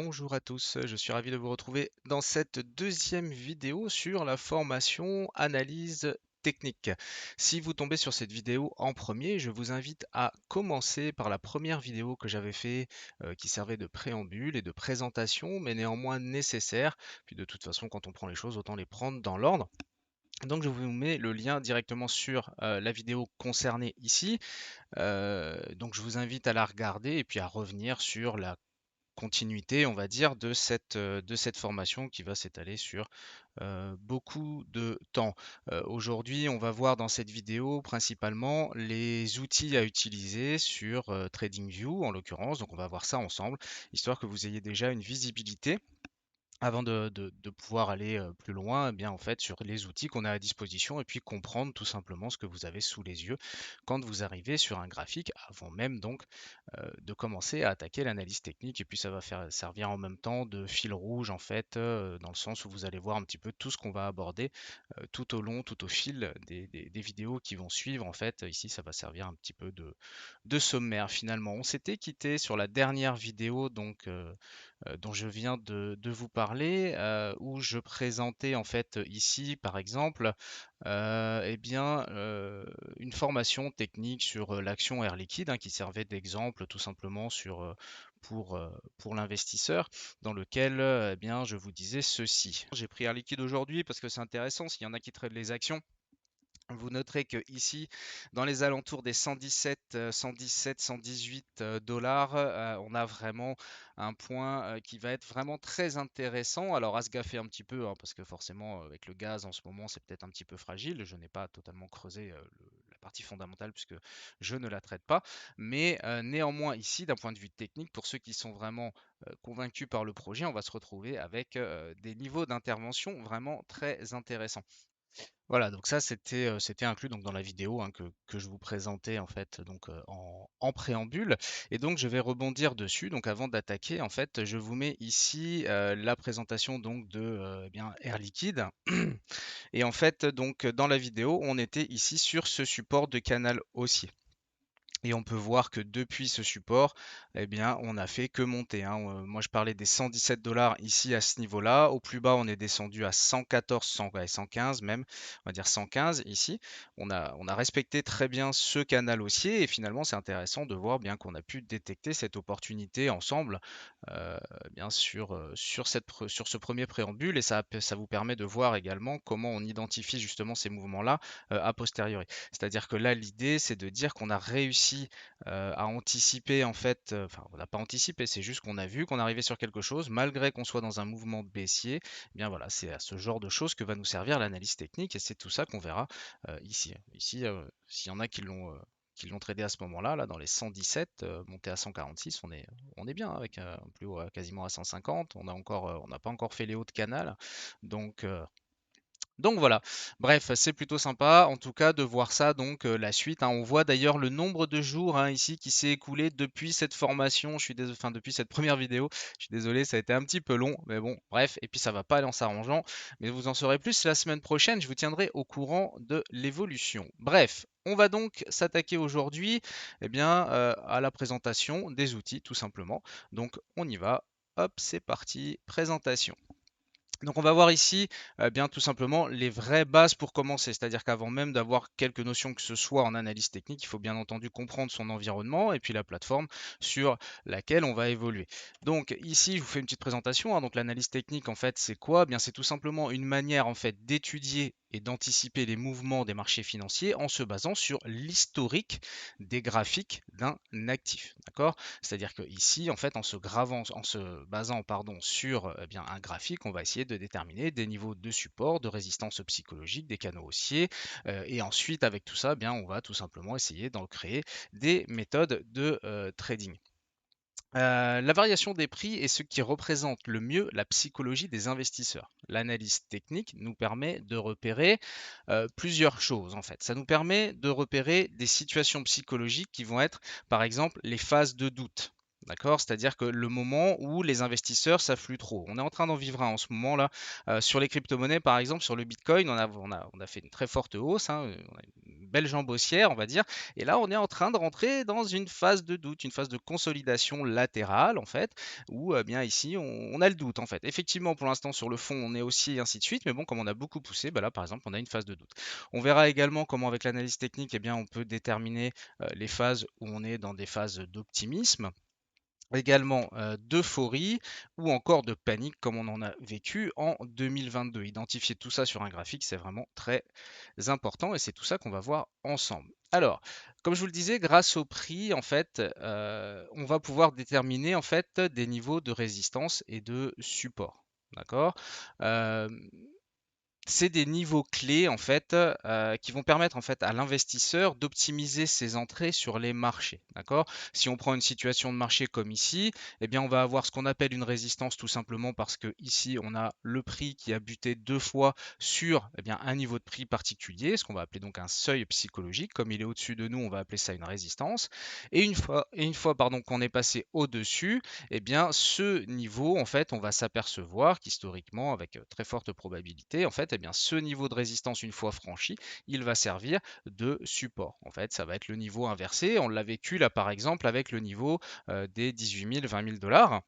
Bonjour à tous, je suis ravi de vous retrouver dans cette deuxième vidéo sur la formation analyse technique. Si vous tombez sur cette vidéo en premier, je vous invite à commencer par la première vidéo que j'avais fait qui servait de préambule et de présentation, mais néanmoins nécessaire. Puis de toute façon, quand on prend les choses, autant les prendre dans l'ordre. Donc je vous mets le lien directement sur la vidéo concernée ici. Donc je vous invite à la regarder et puis à revenir sur la continuité, on va dire, de cette formation qui va s'étaler sur beaucoup de temps. Aujourd'hui, on va voir dans cette vidéo principalement les outils à utiliser sur TradingView en l'occurrence. Donc on va voir ça ensemble, histoire que vous ayez déjà une visibilité avant de pouvoir aller plus loin, eh bien, en fait, sur les outils qu'on a à disposition et puis comprendre tout simplement ce que vous avez sous les yeux quand vous arrivez sur un graphique, avant même donc de commencer à attaquer l'analyse technique. Et puis ça va faire servir en même temps de fil rouge, en fait, dans le sens où vous allez voir un petit peu tout ce qu'on va aborder tout au long, tout au fil des vidéos qui vont suivre. En fait, ici, ça va servir un petit peu de sommaire finalement. On s'était quitté sur la dernière vidéo donc dont je viens de vous parler, où je présentais en fait ici par exemple eh bien, une formation technique sur l'action Air Liquide qui servait d'exemple tout simplement pour l'investisseur, dans lequel eh bien, je vous disais ceci. J'ai pris Air Liquide aujourd'hui parce que c'est intéressant, s'il y en a qui traitent les actions. Vous noterez que ici, dans les alentours des 117, 117, 118 dollars, on a vraiment un point qui va être vraiment très intéressant. Alors à se gaffer un petit peu, parce que forcément avec le gaz en ce moment, c'est peut-être un petit peu fragile. Je n'ai pas totalement creusé la partie fondamentale puisque je ne la traite pas. Mais néanmoins ici, d'un point de vue technique, pour ceux qui sont vraiment convaincus par le projet, on va se retrouver avec des niveaux d'intervention vraiment très intéressants. Voilà, donc ça c'était inclus donc dans la vidéo que je vous présentais en fait donc en préambule. Et donc je vais rebondir dessus. Donc avant d'attaquer, en fait, je vous mets ici la présentation donc de eh bien Air Liquide. Et en fait, donc dans la vidéo, on était ici sur ce support de canal haussier. Et on peut voir que depuis ce support, eh bien, on n'a fait que monter. Moi, je parlais des 117 dollars ici à ce niveau-là. Au plus bas, on est descendu à 114, 100, ouais, 115 même. On va dire 115 ici. On a respecté très bien ce canal haussier. Et finalement, c'est intéressant de voir bien qu'on a pu détecter cette opportunité ensemble bien sur ce premier préambule. Et ça vous permet de voir également comment on identifie justement ces mouvements-là a posteriori. C'est-à-dire que là, l'idée, c'est de dire qu'on a réussi à anticiper, en fait, enfin, on n'a pas anticipé, c'est juste qu'on a vu qu'on arrivait sur quelque chose, malgré qu'on soit dans un mouvement baissier. Eh bien voilà, c'est à ce genre de choses que va nous servir l'analyse technique, et c'est tout ça qu'on verra ici. Ici, s'il y en a qui l'ont tradé à ce moment-là, là, dans les 117, monté à 146, on est bien avec un plus haut quasiment à 150. On n'a pas encore fait les hauts de canal, donc donc voilà, bref, c'est plutôt sympa en tout cas de voir ça, donc la suite. On voit d'ailleurs le nombre de jours ici qui s'est écoulé depuis cette formation, enfin depuis cette première vidéo. Je suis désolé, ça a été un petit peu long, mais bon, bref, et puis ça va pas aller en s'arrangeant, mais vous en saurez plus la semaine prochaine, je vous tiendrai au courant de l'évolution. Bref, on va donc s'attaquer aujourd'hui eh bien, à la présentation des outils tout simplement. Donc on y va, hop, c'est parti, présentation. Donc on va voir ici bien tout simplement les vraies bases pour commencer, c'est-à-dire qu'avant même d'avoir quelques notions que ce soit en analyse technique, il faut bien entendu comprendre son environnement et puis la plateforme sur laquelle on va évoluer. Donc ici je vous fais une petite présentation, donc l'analyse technique en fait c'est quoi? Bien c'est tout simplement une manière en fait d'étudier et d'anticiper les mouvements des marchés financiers en se basant sur l'historique des graphiques d'un actif, d'accord? C'est-à-dire que ici, en fait, en se basant, pardon, sur eh bien, un graphique, on va essayer de déterminer des niveaux de support, de résistance psychologique, des canaux haussiers, et ensuite, avec tout ça, eh bien, on va tout simplement essayer d'en créer des méthodes de trading. La variation des prix est ce qui représente le mieux la psychologie des investisseurs. L'analyse technique nous permet de repérer plusieurs choses en fait. Ça nous permet de repérer des situations psychologiques qui vont être par exemple les phases de doute. D'accord? C'est-à-dire que le moment où les investisseurs s'affluent trop. On est en train d'en vivre un en ce moment là. Sur les crypto-monnaies, par exemple, sur le Bitcoin, on a fait une très forte hausse, une belle jambe haussière, on va dire. Et là, on est en train de rentrer dans une phase de doute, une phase de consolidation latérale, en fait, où bien ici, on a le doute, en fait. Effectivement, pour l'instant, sur le fond, on est haussier et ainsi de suite, mais bon, comme on a beaucoup poussé, bah là, par exemple, on a une phase de doute. On verra également comment, avec l'analyse technique, eh bien, on peut déterminer les phases où on est dans des phases d'optimisme, également d'euphorie ou encore de panique comme on en a vécu en 2022. Identifier tout ça sur un graphique, c'est vraiment très important et c'est tout ça qu'on va voir ensemble. Alors, comme je vous le disais, grâce au prix, en fait, on va pouvoir déterminer en fait des niveaux de résistance et de support. D'accord. Euh, c'est des niveaux clés en fait qui vont permettre en fait à l'investisseur d'optimiser ses entrées sur les marchés. D'accord? Si on prend une situation de marché comme ici, eh bien on va avoir ce qu'on appelle une résistance tout simplement parce que ici on a le prix qui a buté deux fois sur eh bien, un niveau de prix particulier, ce qu'on va appeler donc un seuil psychologique. Comme il est au-dessus de nous, on va appeler ça une résistance. Et une fois pardon, qu'on est passé au-dessus, eh bien, ce niveau, en fait, on va s'apercevoir qu'historiquement, avec très forte probabilité, en fait, eh bien, ce niveau de résistance, une fois franchi, il va servir de support. En fait, ça va être le niveau inversé. On l'a vécu là, par exemple, avec le niveau des 18 000, 20 000 dollars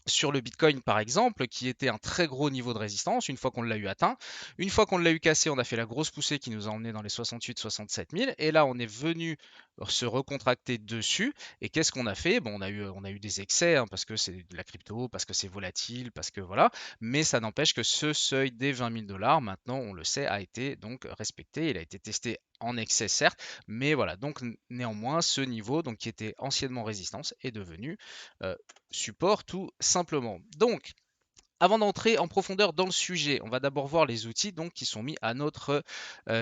sur le Bitcoin par exemple, qui était un très gros niveau de résistance, une fois qu'on l'a eu atteint, une fois qu'on l'a eu cassé, on a fait la grosse poussée qui nous a emmené dans les 68-67 000, et là on est venu se recontracter dessus, et qu'est-ce qu'on a fait? Bon, on a eu des excès, hein, parce que c'est de la crypto, parce que c'est volatile, parce que voilà, mais ça n'empêche que ce seuil des 20 000 dollars, maintenant on le sait, a été donc respecté, il a été testé en excès certes, mais voilà, donc néanmoins ce niveau donc, qui était anciennement résistance est devenu support tout simplement. Donc, avant d'entrer en profondeur dans le sujet, on va d'abord voir les outils donc, qui sont mis à notre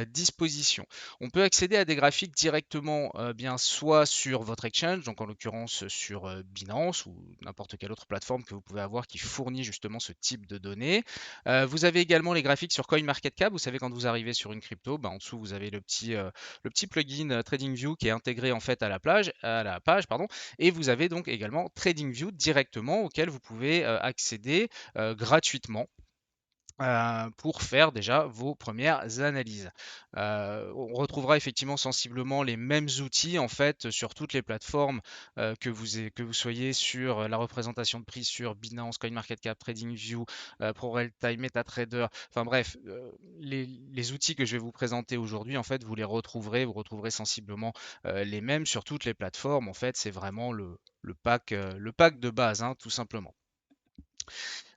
disposition. On peut accéder à des graphiques directement bien soit sur votre exchange, donc en l'occurrence sur Binance ou n'importe quelle autre plateforme que vous pouvez avoir qui fournit justement ce type de données. Vous avez également les graphiques sur CoinMarketCap. Vous savez quand vous arrivez sur une crypto, en dessous vous avez le petit plugin TradingView qui est intégré en fait à la page, pardon, et vous avez donc également TradingView directement auquel vous pouvez accéder gratuitement pour faire déjà vos premières analyses. On retrouvera effectivement sensiblement les mêmes outils en fait sur toutes les plateformes que vous soyez sur la représentation de prix sur Binance, CoinMarketCap, TradingView, ProRealTime, MetaTrader, enfin bref, les outils que je vais vous présenter aujourd'hui en fait vous retrouverez sensiblement les mêmes sur toutes les plateformes. En fait, c'est vraiment le pack de base, hein, tout simplement.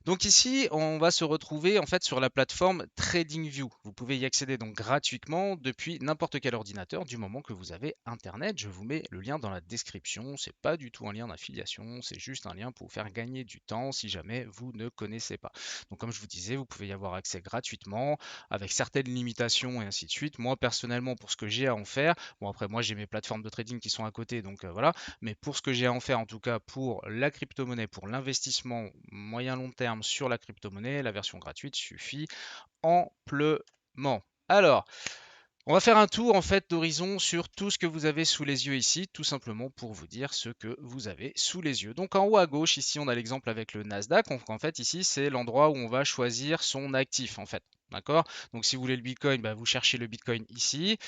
Donc ici, on va se retrouver en fait sur la plateforme TradingView. Vous pouvez y accéder donc gratuitement depuis n'importe quel ordinateur du moment que vous avez Internet. Je vous mets le lien dans la description. C'est pas du tout un lien d'affiliation, c'est juste un lien pour vous faire gagner du temps si jamais vous ne connaissez pas. Donc comme je vous disais, vous pouvez y avoir accès gratuitement avec certaines limitations et ainsi de suite. Moi personnellement, pour ce que j'ai à en faire, bon après moi j'ai mes plateformes de trading qui sont à côté, donc voilà. Mais pour ce que j'ai à en faire, en tout cas pour la crypto-monnaie, pour l'investissement moyen-long terme sur la crypto-monnaie, la version gratuite suffit amplement. Alors, on va faire un tour en fait d'horizon sur tout ce que vous avez sous les yeux ici, tout simplement pour vous dire ce que vous avez sous les yeux. Donc en haut à gauche, ici on a l'exemple avec le Nasdaq. En fait, ici c'est l'endroit où on va choisir son actif en fait. D'accord? Donc si vous voulez le Bitcoin, vous cherchez le Bitcoin ici.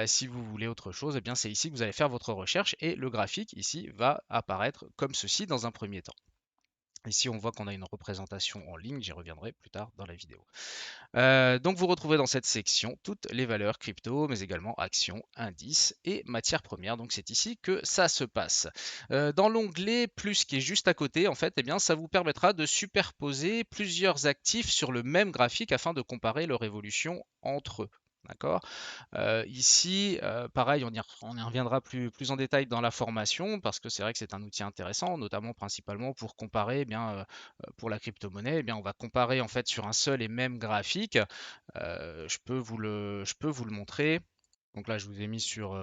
Si vous voulez autre chose, eh bien c'est ici que vous allez faire votre recherche et le graphique ici va apparaître comme ceci dans un premier temps. Ici, on voit qu'on a une représentation en ligne, j'y reviendrai plus tard dans la vidéo. Donc vous retrouvez dans cette section toutes les valeurs crypto, mais également actions, indices et matières premières. Donc c'est ici que ça se passe. Dans l'onglet plus qui est juste à côté, en fait, eh bien, ça vous permettra de superposer plusieurs actifs sur le même graphique afin de comparer leur évolution entre eux. D'accord. Ici, pareil, on y reviendra plus en détail dans la formation parce que c'est vrai que c'est un outil intéressant, notamment principalement pour comparer, pour la crypto-monnaie, on va comparer en fait sur un seul et même graphique. Je peux vous le montrer. Donc là, je vous ai mis sur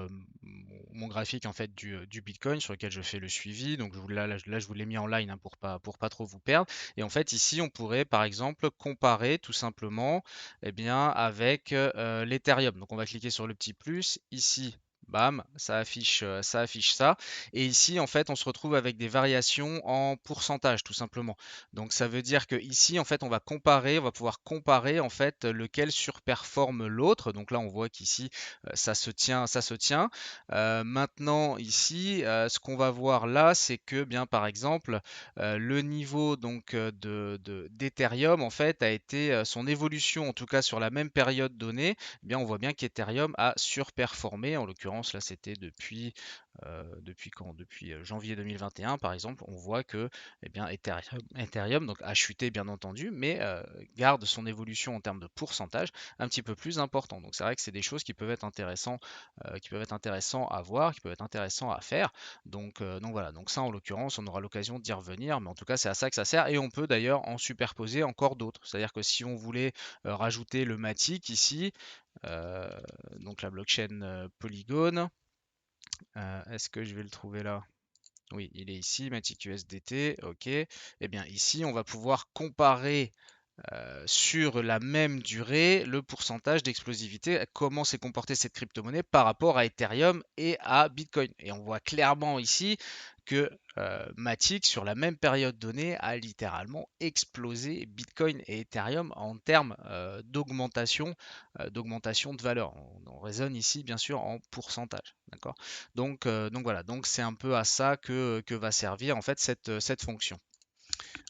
mon graphique en fait du Bitcoin sur lequel je fais le suivi. Donc là, je vous l'ai mis en line, hein, pour pas trop vous perdre. Et en fait, ici, on pourrait par exemple comparer tout simplement avec l'Ethereum. Donc on va cliquer sur le petit plus. Ici, bam, ça affiche ça. Et ici, en fait, on se retrouve avec des variations en pourcentage, tout simplement. Donc, ça veut dire que ici, en fait, on va pouvoir comparer, en fait, lequel surperforme l'autre. Donc là, on voit qu'ici, ça se tient, ça se tient. Maintenant, ici, ce qu'on va voir là, c'est que, bien, par exemple, le niveau donc d'Ethereum, en fait, a été son évolution, en tout cas sur la même période donnée, eh bien, on voit bien qu'Ethereum a surperformé. En l'occurrence, là, c'était depuis quand? Depuis janvier 2021, par exemple. On voit que eh bien, Ethereum donc, a chuté, bien entendu, mais garde son évolution en termes de pourcentage un petit peu plus important. Donc, c'est vrai que c'est des choses qui peuvent être intéressants à voir, qui peuvent être intéressants à faire. Donc voilà, donc ça en l'occurrence, on aura l'occasion d'y revenir, mais en tout cas, c'est à ça que ça sert. Et on peut d'ailleurs en superposer encore d'autres. C'est-à-dire que si on voulait rajouter le Matic ici, euh, donc la blockchain Polygon. Est-ce que je vais le trouver là? Oui, il est ici, Matic USDT, ok. Eh bien ici, on va pouvoir comparer sur la même durée le pourcentage d'explosivité, comment s'est comportée cette crypto-monnaie par rapport à Ethereum et à Bitcoin. Et on voit clairement ici que Matic, sur la même période donnée, a littéralement explosé Bitcoin et Ethereum en termes d'augmentation de valeur. On raisonne ici, bien sûr, en pourcentage. D'accord? Donc voilà, donc c'est un peu à ça que va servir en fait cette fonction.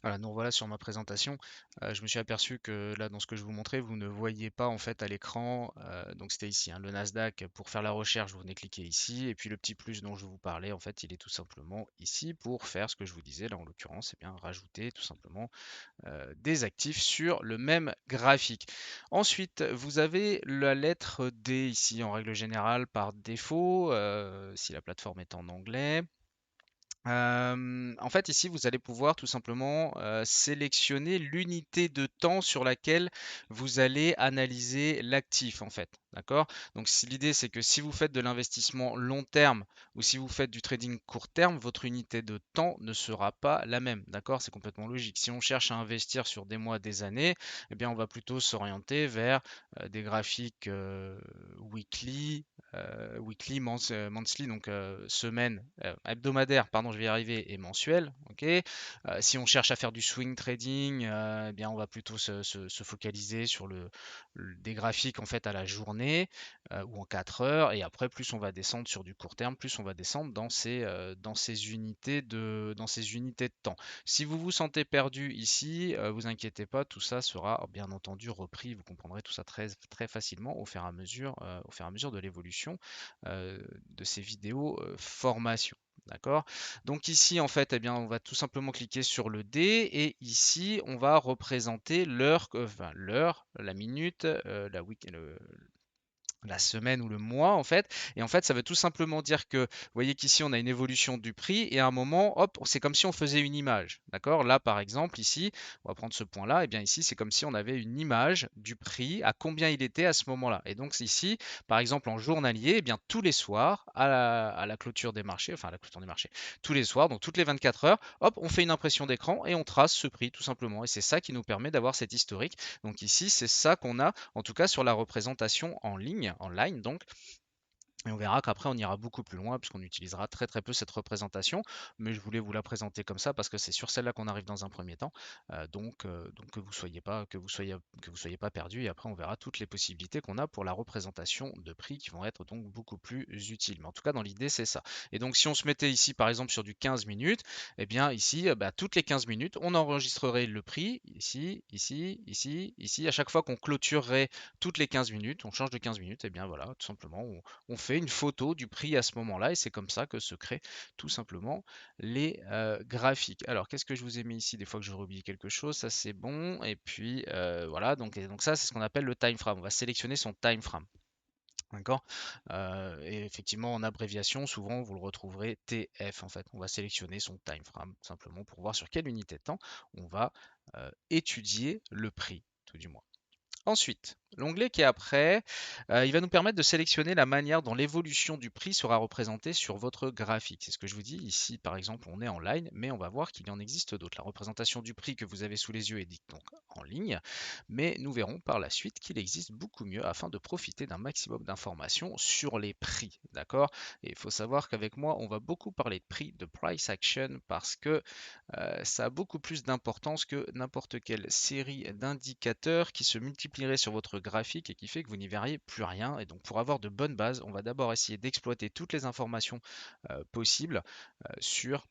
Voilà, donc voilà sur ma présentation, je me suis aperçu que là dans ce que je vous montrais, vous ne voyez pas en fait à l'écran, donc c'était ici, hein, le Nasdaq pour faire la recherche, vous venez cliquer ici, et puis le petit plus dont je vous parlais, en fait, il est tout simplement ici pour faire ce que je vous disais là en l'occurrence, et bien rajouter tout simplement des actifs sur le même graphique. Ensuite, vous avez la lettre D ici en règle générale par défaut, si la plateforme est en anglais. En fait, ici, vous allez pouvoir tout simplement sélectionner l'unité de temps sur laquelle vous allez analyser l'actif, en fait. D'accord? Donc, si l'idée, c'est que si vous faites de l'investissement long terme ou si vous faites du trading court terme, votre unité de temps ne sera pas la même. D'accord? C'est complètement logique. Si on cherche à investir sur des mois, des années, eh bien, on va plutôt s'orienter vers des graphiques weekly, monthly, donc semaine, hebdomadaire, pardon, je vais y arriver, et mensuel. Ok. Si on cherche à faire du swing trading, eh bien on va plutôt se focaliser sur des graphiques en fait à la journée ou en 4 heures. Et après, plus on va descendre sur du court terme, plus on va descendre dans ces unités de temps. Si vous vous sentez perdu ici, vous inquiétez pas, tout ça sera bien entendu repris. Vous comprendrez tout ça très, très facilement au fur et à mesure de l'évolution de ces vidéos formation. D'accord? Donc ici, en fait, eh bien, on va tout simplement cliquer sur le D et ici, on va représenter l'heure, enfin, l'heure, la minute, la semaine ou le mois en fait. Et en fait, ça veut tout simplement dire que, vous voyez qu'ici, on a une évolution du prix et à un moment, hop, c'est comme si on faisait une image. D'accord? Là, par exemple, ici, on va prendre ce point-là, et bien ici, c'est comme si on avait une image du prix, à combien il était à ce moment-là. Et donc ici, par exemple, en journalier, eh bien tous les soirs, à la clôture des marchés, enfin à la clôture des marchés, tous les soirs, donc toutes les 24 heures, hop, on fait une impression d'écran et on trace ce prix tout simplement. Et c'est ça qui nous permet d'avoir cet historique. Donc ici, c'est ça qu'on a, en tout cas sur la représentation en ligne, online donc. Et on verra qu'après, on ira beaucoup plus loin puisqu'on utilisera très très peu cette représentation. Mais je voulais vous la présenter comme ça parce que c'est sur celle-là qu'on arrive dans un premier temps. Donc que vous soyez pas perdu. Et après, on verra toutes les possibilités qu'on a pour la représentation de prix qui vont être donc beaucoup plus utiles. Mais en tout cas, dans l'idée, c'est ça. Et donc, si on se mettait ici, par exemple, sur du 15 minutes, eh bien ici, toutes les 15 minutes, on enregistrerait le prix ici, ici, ici, ici. À chaque fois qu'on clôturerait toutes les 15 minutes, on change de 15 minutes, et bien voilà, tout simplement, on fait une photo du prix à ce moment-là et c'est comme ça que se créent tout simplement les graphiques. Alors, qu'est-ce que je vous ai mis ici? Des fois que j'aurais oublié quelque chose, ça c'est bon. Et puis voilà, donc ça c'est ce qu'on appelle le time frame. On va sélectionner son time frame. D'accord? Et effectivement, en abréviation, souvent vous le retrouverez TF en fait. On va sélectionner son time frame simplement pour voir sur quelle unité de temps on va étudier le prix, tout du moins. Ensuite, L'onglet qui est après, il va nous permettre de sélectionner la manière dont l'évolution du prix sera représentée sur votre graphique. C'est ce que je vous dis ici, par exemple, on est en ligne, mais on va voir qu'il en existe d'autres. La représentation du prix que vous avez sous les yeux est dite donc en ligne, mais nous verrons par la suite qu'il existe beaucoup mieux afin de profiter d'un maximum d'informations sur les prix. D'accord? Et il faut savoir qu'avec moi, on va beaucoup parler de prix, de price action, parce que ça a beaucoup plus d'importance que n'importe quelle série d'indicateurs qui se multiplieraient sur votre graphique et qui fait que vous n'y verriez plus rien. Et donc pour avoir de bonnes bases, on va d'abord essayer d'exploiter toutes les informations possibles sur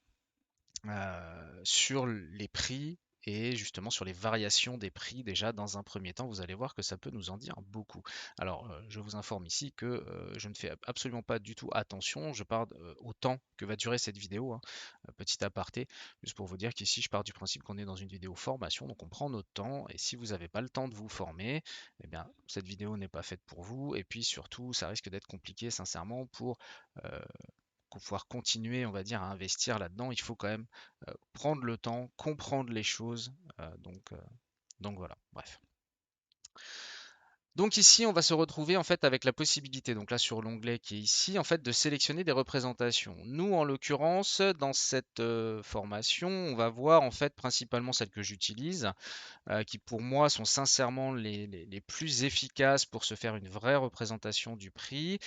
sur les prix et justement sur les variations des prix déjà dans un premier temps, vous allez voir que ça peut nous en dire beaucoup. Alors, je vous informe ici que je ne fais absolument pas du tout attention, je pars au temps que va durer cette vidéo, hein. Petit aparté, juste pour vous dire qu'ici je pars du principe qu'on est dans une vidéo formation, donc on prend notre temps et si vous n'avez pas le temps de vous former, eh bien cette vidéo n'est pas faite pour vous et puis surtout ça risque d'être compliqué sincèrement pour pouvoir continuer, on va dire, à investir là-dedans, il faut quand même prendre le temps, comprendre les choses. Donc voilà, bref. Donc ici, on va se retrouver en fait avec la possibilité, donc là sur l'onglet qui est ici, en fait de sélectionner des représentations. Nous, en l'occurrence, dans cette formation, on va voir en fait principalement celles que j'utilise, qui pour moi sont sincèrement les plus efficaces pour se faire une vraie représentation du prix,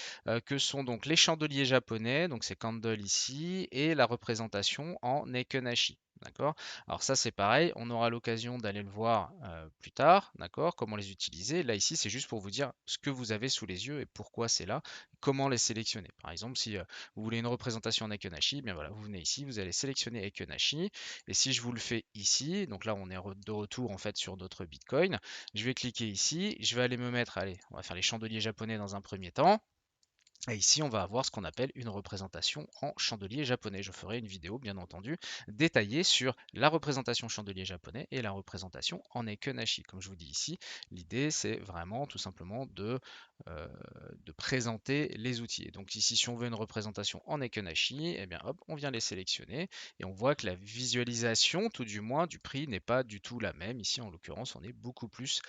que sont donc les chandeliers japonais, donc c'est Candle ici, et la représentation en Ekenashi. D'accord? Alors ça c'est pareil, on aura l'occasion d'aller le voir plus tard, d'accord? Comment les utiliser. Là ici c'est juste pour vous dire ce que vous avez sous les yeux et pourquoi c'est là, comment les sélectionner. Par exemple si vous voulez une représentation en Ekenashi, bien voilà, vous venez ici, vous allez sélectionner Ekenashi, et si je vous le fais ici, donc là on est de retour en fait sur notre Bitcoin, je vais cliquer ici, je vais aller me mettre, allez, on va faire les chandeliers japonais dans un premier temps. Et ici, on va avoir ce qu'on appelle une représentation en chandelier japonais. Je ferai une vidéo, bien entendu, détaillée sur la représentation chandelier japonais et la représentation en Ekenashi. Comme je vous dis ici, l'idée, c'est vraiment tout simplement euh, de présenter les outils. Et donc ici, si on veut une représentation en Ekenashi, eh bien hop, on vient les sélectionner et on voit que la visualisation, tout du moins, du prix n'est pas du tout la même. Ici, en l'occurrence, on est beaucoup plus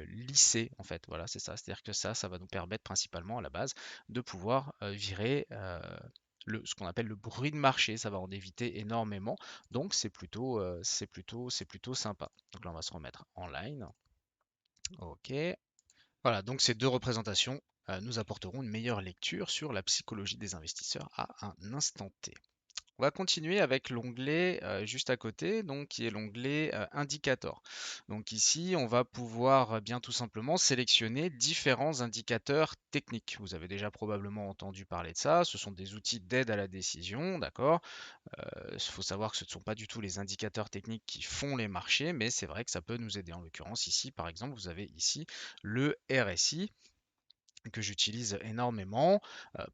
lissé, en fait. Voilà, c'est ça. C'est-à-dire que ça va nous permettre principalement à la base de pouvoir virer ce qu'on appelle le bruit de marché, ça va en éviter énormément, donc c'est plutôt sympa. Donc là on va se remettre en line, ok. Voilà, donc ces deux représentations nous apporteront une meilleure lecture sur la psychologie des investisseurs à un instant T. On va continuer avec l'onglet juste à côté, donc qui est l'onglet Indicator. Donc ici, on va pouvoir bien tout simplement sélectionner différents indicateurs techniques. Vous avez déjà probablement entendu parler de ça. Ce sont des outils d'aide à la décision, d'accord? Il faut savoir que ce ne sont pas du tout les indicateurs techniques qui font les marchés, mais c'est vrai que ça peut nous aider. En l'occurrence, ici, par exemple, vous avez ici le RSI que j'utilise énormément.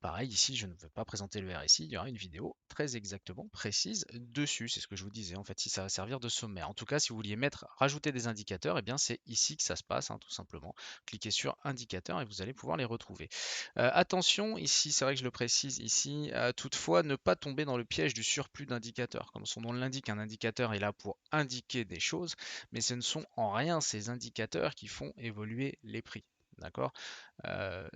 Pareil, ici, je ne veux pas présenter le RSI, il y aura une vidéo très exactement précise dessus. C'est ce que je vous disais, en fait, si ça va servir de sommaire. En tout cas, si vous vouliez rajouter des indicateurs, eh bien, c'est ici que ça se passe, hein, tout simplement. Cliquez sur indicateurs et vous allez pouvoir les retrouver. Attention, ici, c'est vrai que je le précise ici, toutefois, ne pas tomber dans le piège du surplus d'indicateurs. Comme son nom l'indique, un indicateur est là pour indiquer des choses, mais ce ne sont en rien ces indicateurs qui font évoluer les prix. D'accord?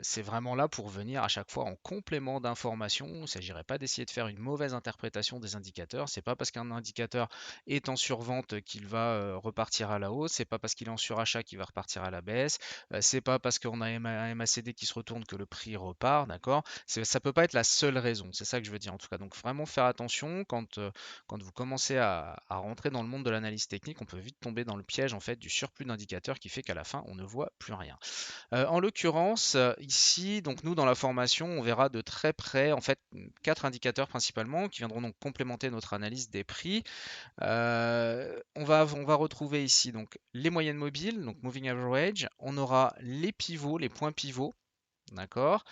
C'est vraiment là pour venir à chaque fois en complément d'information. Il ne s'agirait pas d'essayer de faire une mauvaise interprétation des indicateurs. C'est pas parce qu'un indicateur est en survente qu'il va repartir à la hausse. C'est pas parce qu'il est en surachat qu'il va repartir à la baisse. C'est pas parce qu'on a un MACD qui se retourne que le prix repart. D'accord? Ça peut pas être la seule raison. C'est ça que je veux dire en tout cas. Donc vraiment faire attention quand vous commencez à rentrer dans le monde de l'analyse technique, on peut vite tomber dans le piège en fait du surplus d'indicateurs qui fait qu'à la fin on ne voit plus rien. En l'occurrence, ici, donc nous dans la formation, on verra de très près en fait quatre indicateurs principalement qui viendront donc complémenter notre analyse des prix. On va retrouver ici donc les moyennes mobiles, donc moving average. On aura les pivots, les points pivots. D'accord.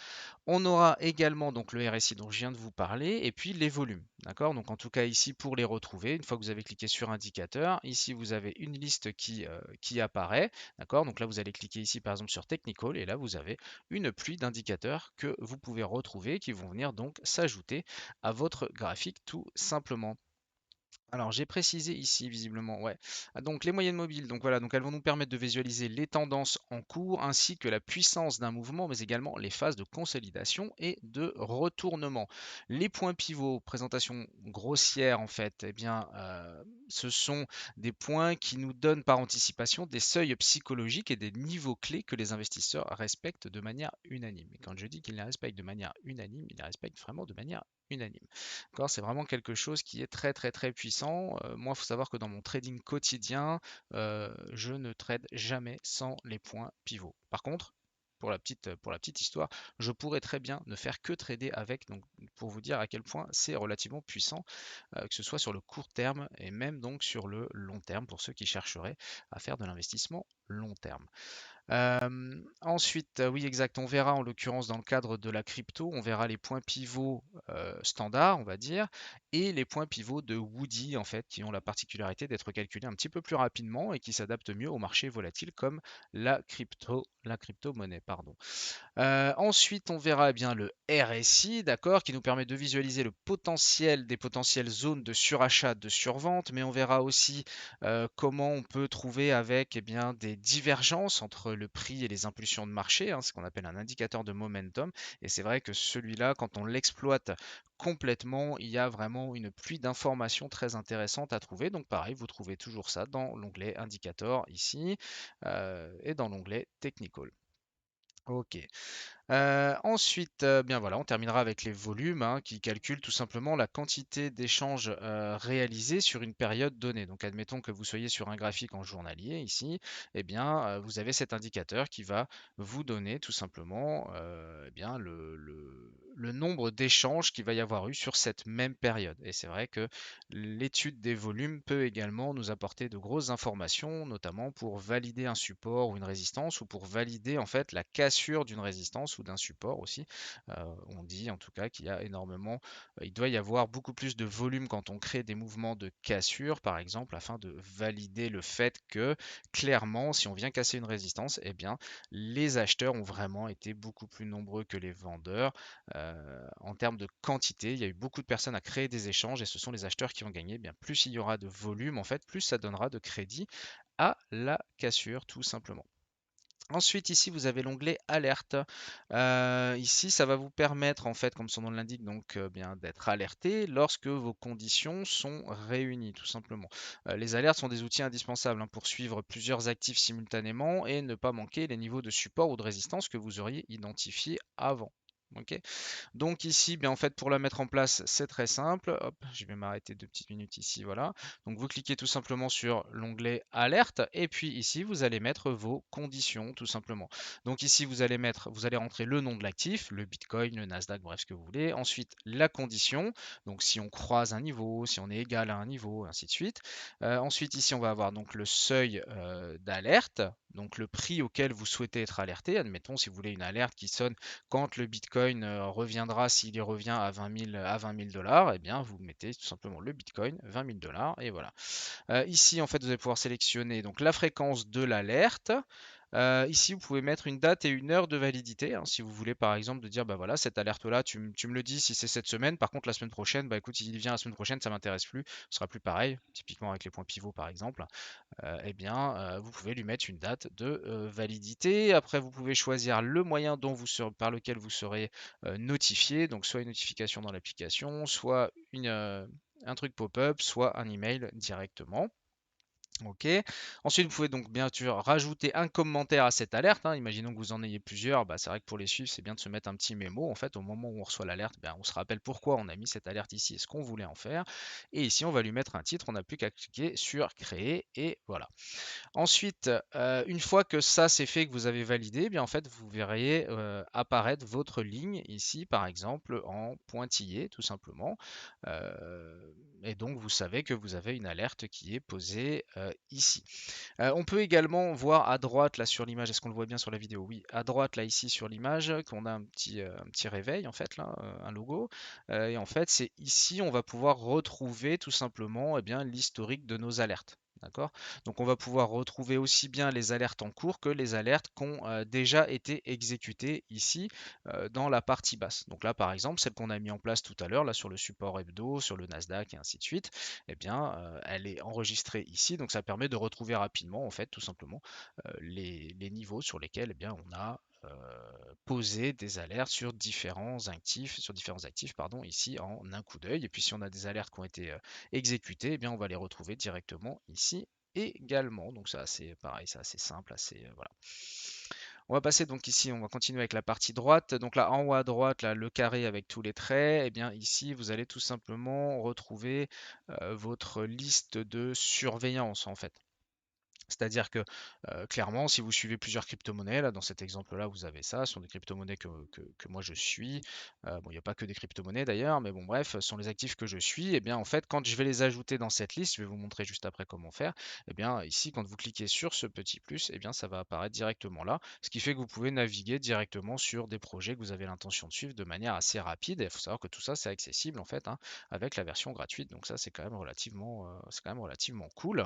On aura également donc le RSI dont je viens de vous parler et puis les volumes. D'accord. Donc en tout cas ici pour les retrouver, une fois que vous avez cliqué sur indicateur, ici vous avez une liste qui apparaît. D'accord. Donc là vous allez cliquer ici par exemple sur Technical et là vous avez une pluie d'indicateurs que vous pouvez retrouver qui vont venir donc s'ajouter à votre graphique tout simplement. Alors, j'ai précisé ici, visiblement, ouais. Ah, donc, les moyennes mobiles, donc voilà, donc elles vont nous permettre de visualiser les tendances en cours ainsi que la puissance d'un mouvement, mais également les phases de consolidation et de retournement. Les points pivots, présentation grossière en fait, eh bien, ce sont des points qui nous donnent par anticipation des seuils psychologiques et des niveaux clés que les investisseurs respectent de manière unanime. Et quand je dis qu'ils les respectent de manière unanime, ils les respectent vraiment de manière unanime. D'accord, c'est vraiment quelque chose qui est très très très puissant. Moi, il faut savoir que dans mon trading quotidien, je ne trade jamais sans les points pivots. Par contre, pour la petite histoire, je pourrais très bien ne faire que trader avec, donc pour vous dire à quel point c'est relativement puissant, que ce soit sur le court terme et même donc sur le long terme pour ceux qui chercheraient à faire de l'investissement long terme. Ensuite, oui exact, on verra en l'occurrence dans le cadre de la crypto, on verra les points pivots standards, on va dire, et les points pivots de Woody en fait, qui ont la particularité d'être calculés un petit peu plus rapidement et qui s'adaptent mieux au marché volatile comme la crypto-monnaie, pardon. Ensuite, on verra eh bien le RSI, d'accord, qui nous permet de visualiser le potentiel des potentielles zones de surachat, de survente, mais on verra aussi comment on peut trouver avec eh bien, des divergences entre le prix et les impulsions de marché, hein, ce qu'on appelle un indicateur de momentum. Et c'est vrai que celui-là, quand on l'exploite complètement, il y a vraiment une pluie d'informations très intéressantes à trouver. Donc pareil, vous trouvez toujours ça dans l'onglet indicator ici et dans l'onglet technical. Ok. Ensuite, bien voilà, on terminera avec les volumes hein, qui calculent tout simplement la quantité d'échanges réalisés sur une période donnée. Donc admettons que vous soyez sur un graphique en journalier ici, eh bien vous avez cet indicateur qui va vous donner tout simplement eh bien, le nombre d'échanges qu'il va y avoir eu sur cette même période. Et c'est vrai que l'étude des volumes peut également nous apporter de grosses informations, notamment pour valider un support ou une résistance ou pour valider en fait la cassure d'une résistance ou d'un support aussi. On dit en tout cas qu'il y a énormément, il doit y avoir beaucoup plus de volume quand on crée des mouvements de cassure, par exemple, afin de valider le fait que clairement, si on vient casser une résistance, eh bien, les acheteurs ont vraiment été beaucoup plus nombreux que les vendeurs. En termes de quantité, il y a eu beaucoup de personnes à créer des échanges et ce sont les acheteurs qui ont gagné. Eh bien, plus il y aura de volume, en fait, plus ça donnera de crédit à la cassure, tout simplement. Ensuite, ici, vous avez l'onglet Alerte. Ici, ça va vous permettre, en fait, comme son nom l'indique, donc bien d'être alerté lorsque vos conditions sont réunies, tout simplement. Les alertes sont des outils indispensables hein, pour suivre plusieurs actifs simultanément et ne pas manquer les niveaux de support ou de résistance que vous auriez identifiés avant. Ok. Donc ici, bien en fait, pour la mettre en place, c'est très simple. Hop, je vais m'arrêter 2 petites minutes ici, voilà. Donc vous cliquez tout simplement sur l'onglet Alerte et puis ici, vous allez mettre vos conditions, tout simplement. Donc ici, vous allez rentrer le nom de l'actif, le Bitcoin, le Nasdaq, bref, ce que vous voulez. Ensuite, la condition, donc si on croise un niveau, si on est égal à un niveau, ainsi de suite. Ensuite, ici, on va avoir donc le seuil d'alerte, donc le prix auquel vous souhaitez être alerté. Admettons, si vous voulez une alerte qui sonne quand le Bitcoin reviendra, s'il y revient à 20 000 dollars, eh bien, vous mettez tout simplement le Bitcoin, 20 000 dollars, et voilà. Ici, en fait, vous allez pouvoir sélectionner donc la fréquence de l'alerte. Ici, vous pouvez mettre une date et une heure de validité. Hein, si vous voulez, par exemple, de dire, bah voilà, cette alerte-là, tu me le dis si c'est cette semaine. Par contre, la semaine prochaine, bah écoute, il vient la semaine prochaine, ça m'intéresse plus. Ce sera plus pareil, typiquement avec les points pivots, par exemple. Eh bien, vous pouvez lui mettre une date de validité. Après, vous pouvez choisir le moyen par lequel vous serez notifié. Donc, soit une notification dans l'application, soit un truc pop-up, soit un email directement. Ok. Ensuite, vous pouvez donc bien sûr rajouter un commentaire à cette alerte. Hein. Imaginons que vous en ayez plusieurs. Bah, c'est vrai que pour les suivre, c'est bien de se mettre un petit mémo. En fait, au moment où on reçoit l'alerte, ben, on se rappelle pourquoi on a mis cette alerte ici et ce qu'on voulait en faire. Et ici, on va lui mettre un titre. On n'a plus qu'à cliquer sur créer et voilà. Ensuite, une fois que ça c'est fait, que vous avez validé, eh bien en fait vous verriez apparaître votre ligne ici, par exemple en pointillé, tout simplement. Et donc vous savez que vous avez une alerte qui est posée ici. On peut également voir à droite là sur l'image, est-ce qu'on le voit bien sur la vidéo? Oui, à droite là ici sur l'image, qu'on a un petit réveil en fait là, un logo. Et en fait c'est ici on va pouvoir retrouver tout simplement eh bien l'historique de nos alertes. D'accord? Donc on va pouvoir retrouver aussi bien les alertes en cours que les alertes qui ont déjà été exécutées ici dans la partie basse. Donc là par exemple, celle qu'on a mis en place tout à l'heure, là sur le support hebdo, sur le Nasdaq et ainsi de suite, eh bien elle est enregistrée ici, donc ça permet de retrouver rapidement en fait tout simplement les niveaux sur lesquels eh bien, on a posé des alertes sur différents actifs pardon, ici en un coup d'œil. Et puis si on a des alertes qui ont été exécutées, eh bien, on va les retrouver directement ici également. Donc ça c'est pareil, c'est assez simple, assez voilà. On va passer donc ici, on va continuer avec la partie droite. Donc là en haut à droite, là, le carré avec tous les traits, et bien ici vous allez tout simplement retrouver votre liste de surveillance en fait. C'est-à-dire que clairement, si vous suivez plusieurs crypto-monnaies, là dans cet exemple-là, vous avez ça, ce sont des crypto-monnaies que moi je suis. Bon, il n'y a pas que des crypto-monnaies d'ailleurs, mais bon, bref, ce sont les actifs que je suis. Et bien en fait, quand je vais les ajouter dans cette liste, je vais vous montrer juste après comment faire. Et bien ici, quand vous cliquez sur ce petit plus, et bien ça va apparaître directement là, ce qui fait que vous pouvez naviguer directement sur des projets que vous avez l'intention de suivre de manière assez rapide. Et il faut savoir que tout ça, c'est accessible en fait hein, avec la version gratuite. Donc ça, c'est quand même relativement cool.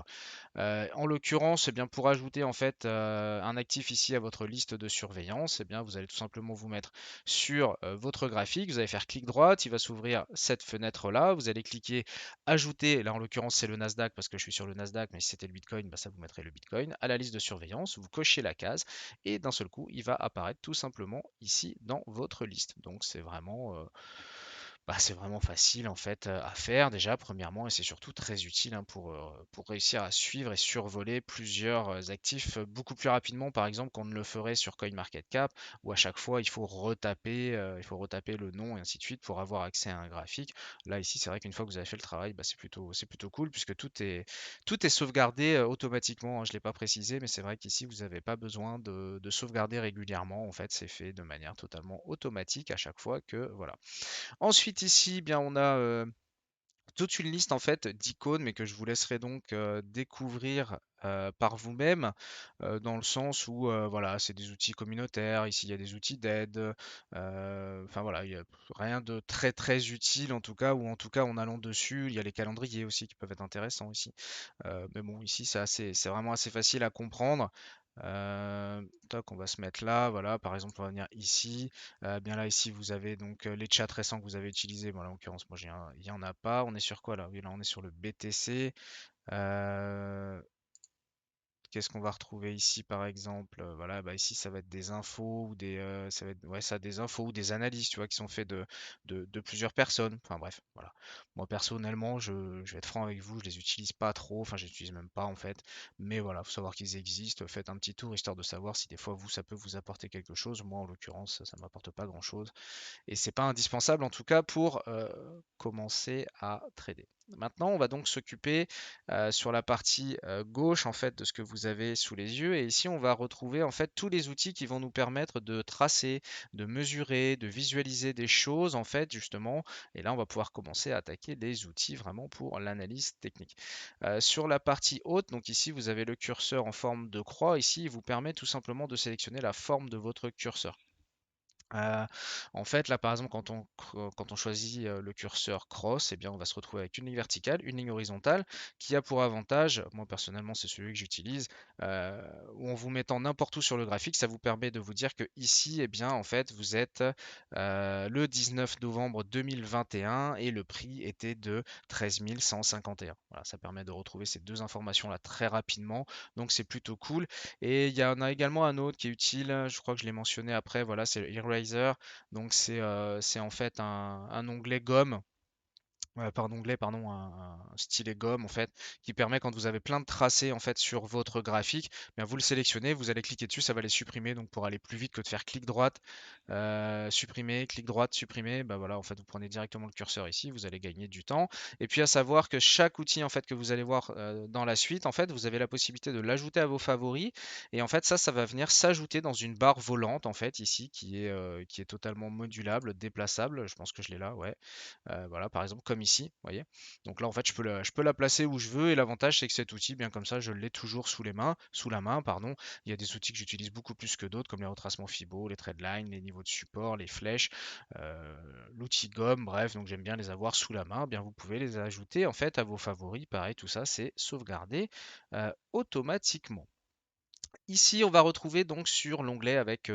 En l'occurrence, eh bien, pour ajouter en fait un actif ici à votre liste de surveillance, eh bien, vous allez tout simplement vous mettre sur votre graphique, vous allez faire clic droit, il va s'ouvrir cette fenêtre-là, vous allez cliquer ajouter, là en l'occurrence c'est le Nasdaq parce que je suis sur le Nasdaq, mais si c'était le Bitcoin, bah, ça vous mettrait le Bitcoin, à la liste de surveillance, vous cochez la case et d'un seul coup, il va apparaître tout simplement ici dans votre liste. Donc c'est vraiment facile en fait à faire déjà premièrement et c'est surtout très utile hein, pour réussir à suivre et survoler plusieurs actifs beaucoup plus rapidement par exemple qu'on ne le ferait sur CoinMarketCap où à chaque fois il faut retaper le nom et ainsi de suite pour avoir accès à un graphique. Là ici c'est vrai qu'une fois que vous avez fait le travail, bah, c'est plutôt cool puisque tout est sauvegardé automatiquement, hein. Je ne l'ai pas précisé mais c'est vrai qu'ici vous n'avez pas besoin de sauvegarder régulièrement en fait c'est fait de manière totalement automatique à chaque fois que voilà. Ensuite ici, bien on a toute une liste en fait d'icônes, mais que je vous laisserai donc découvrir par vous-même, dans le sens où voilà, c'est des outils communautaires. Ici, il y a des outils d'aide. Enfin voilà, il y a rien de très très utile en tout cas, ou en tout cas en allant dessus, il y a les calendriers aussi qui peuvent être intéressants ici. Mais bon, ici c'est vraiment assez facile à comprendre. Toc, on va se mettre là, voilà, par exemple, on va venir ici. Bien là, ici, vous avez donc les chats récents que vous avez utilisés. Bon, là, en l'occurrence, moi, il n'y en a pas. On est sur quoi là? Oui, là, on est sur le BTC. Euh, Qu'est-ce qu'on va retrouver ici par exemple? Voilà, bah ici ça va être des infos ou ça va être ouais, ça, des infos ou des analyses, tu vois, qui sont faites de plusieurs personnes. Enfin bref, voilà. Moi personnellement, je vais être franc avec vous, je les utilise pas trop, enfin je les utilise même pas en fait. Mais voilà, faut savoir qu'ils existent. Faites un petit tour histoire de savoir si des fois vous ça peut vous apporter quelque chose. Moi en l'occurrence, ça m'apporte pas grand-chose et c'est pas indispensable en tout cas pour commencer à trader. Maintenant, on va donc s'occuper sur la partie gauche en fait de ce que vous avez sous les yeux et ici on va retrouver en fait tous les outils qui vont nous permettre de tracer, de mesurer, de visualiser des choses en fait justement et là on va pouvoir commencer à attaquer les outils vraiment pour l'analyse technique. Sur la partie haute, donc ici vous avez le curseur en forme de croix, ici il vous permet tout simplement de sélectionner la forme de votre curseur. Euh, En fait, là, par exemple, quand on choisit le curseur cross, eh bien, on va se retrouver avec une ligne verticale, une ligne horizontale, qui a pour avantage, moi personnellement, c'est celui que j'utilise, où en vous mettant n'importe où sur le graphique, ça vous permet de vous dire que ici, eh bien, en fait, vous êtes le 19 novembre 2021 et le prix était de 13 151. Voilà, ça permet de retrouver ces deux informations-là très rapidement, donc c'est plutôt cool. Et il y en a également un autre qui est utile, je crois que je l'ai mentionné après, voilà, c'est le Eraser. Donc c'est en fait un onglet gomme pas un onglet, pardon, un stylet gomme en fait, qui permet quand vous avez plein de tracés en fait sur votre graphique, bien vous le sélectionnez, vous allez cliquer dessus, ça va les supprimer. Donc pour aller plus vite que de faire clic droite, supprimer, clic droite, supprimer, bah voilà, en fait vous prenez directement le curseur ici, vous allez gagner du temps. Et puis à savoir que chaque outil en fait que vous allez voir dans la suite, en fait vous avez la possibilité de l'ajouter à vos favoris. Et en fait ça va venir s'ajouter dans une barre volante en fait ici qui est totalement modulable, déplaçable. Je pense que je l'ai là, ouais. Voilà, par exemple, comme ici, vous voyez. Donc là, en fait, je peux la placer où je veux et l'avantage, c'est que cet outil, bien comme ça, je l'ai toujours sous la main, pardon. Il y a des outils que j'utilise beaucoup plus que d'autres, comme les retracements Fibo, les threadlines, les niveaux de support, les flèches, l'outil gomme, bref, donc j'aime bien les avoir sous la main. Eh bien, vous pouvez les ajouter en fait à vos favoris. Pareil, tout ça, c'est sauvegardé automatiquement. Ici, on va retrouver donc sur l'onglet avec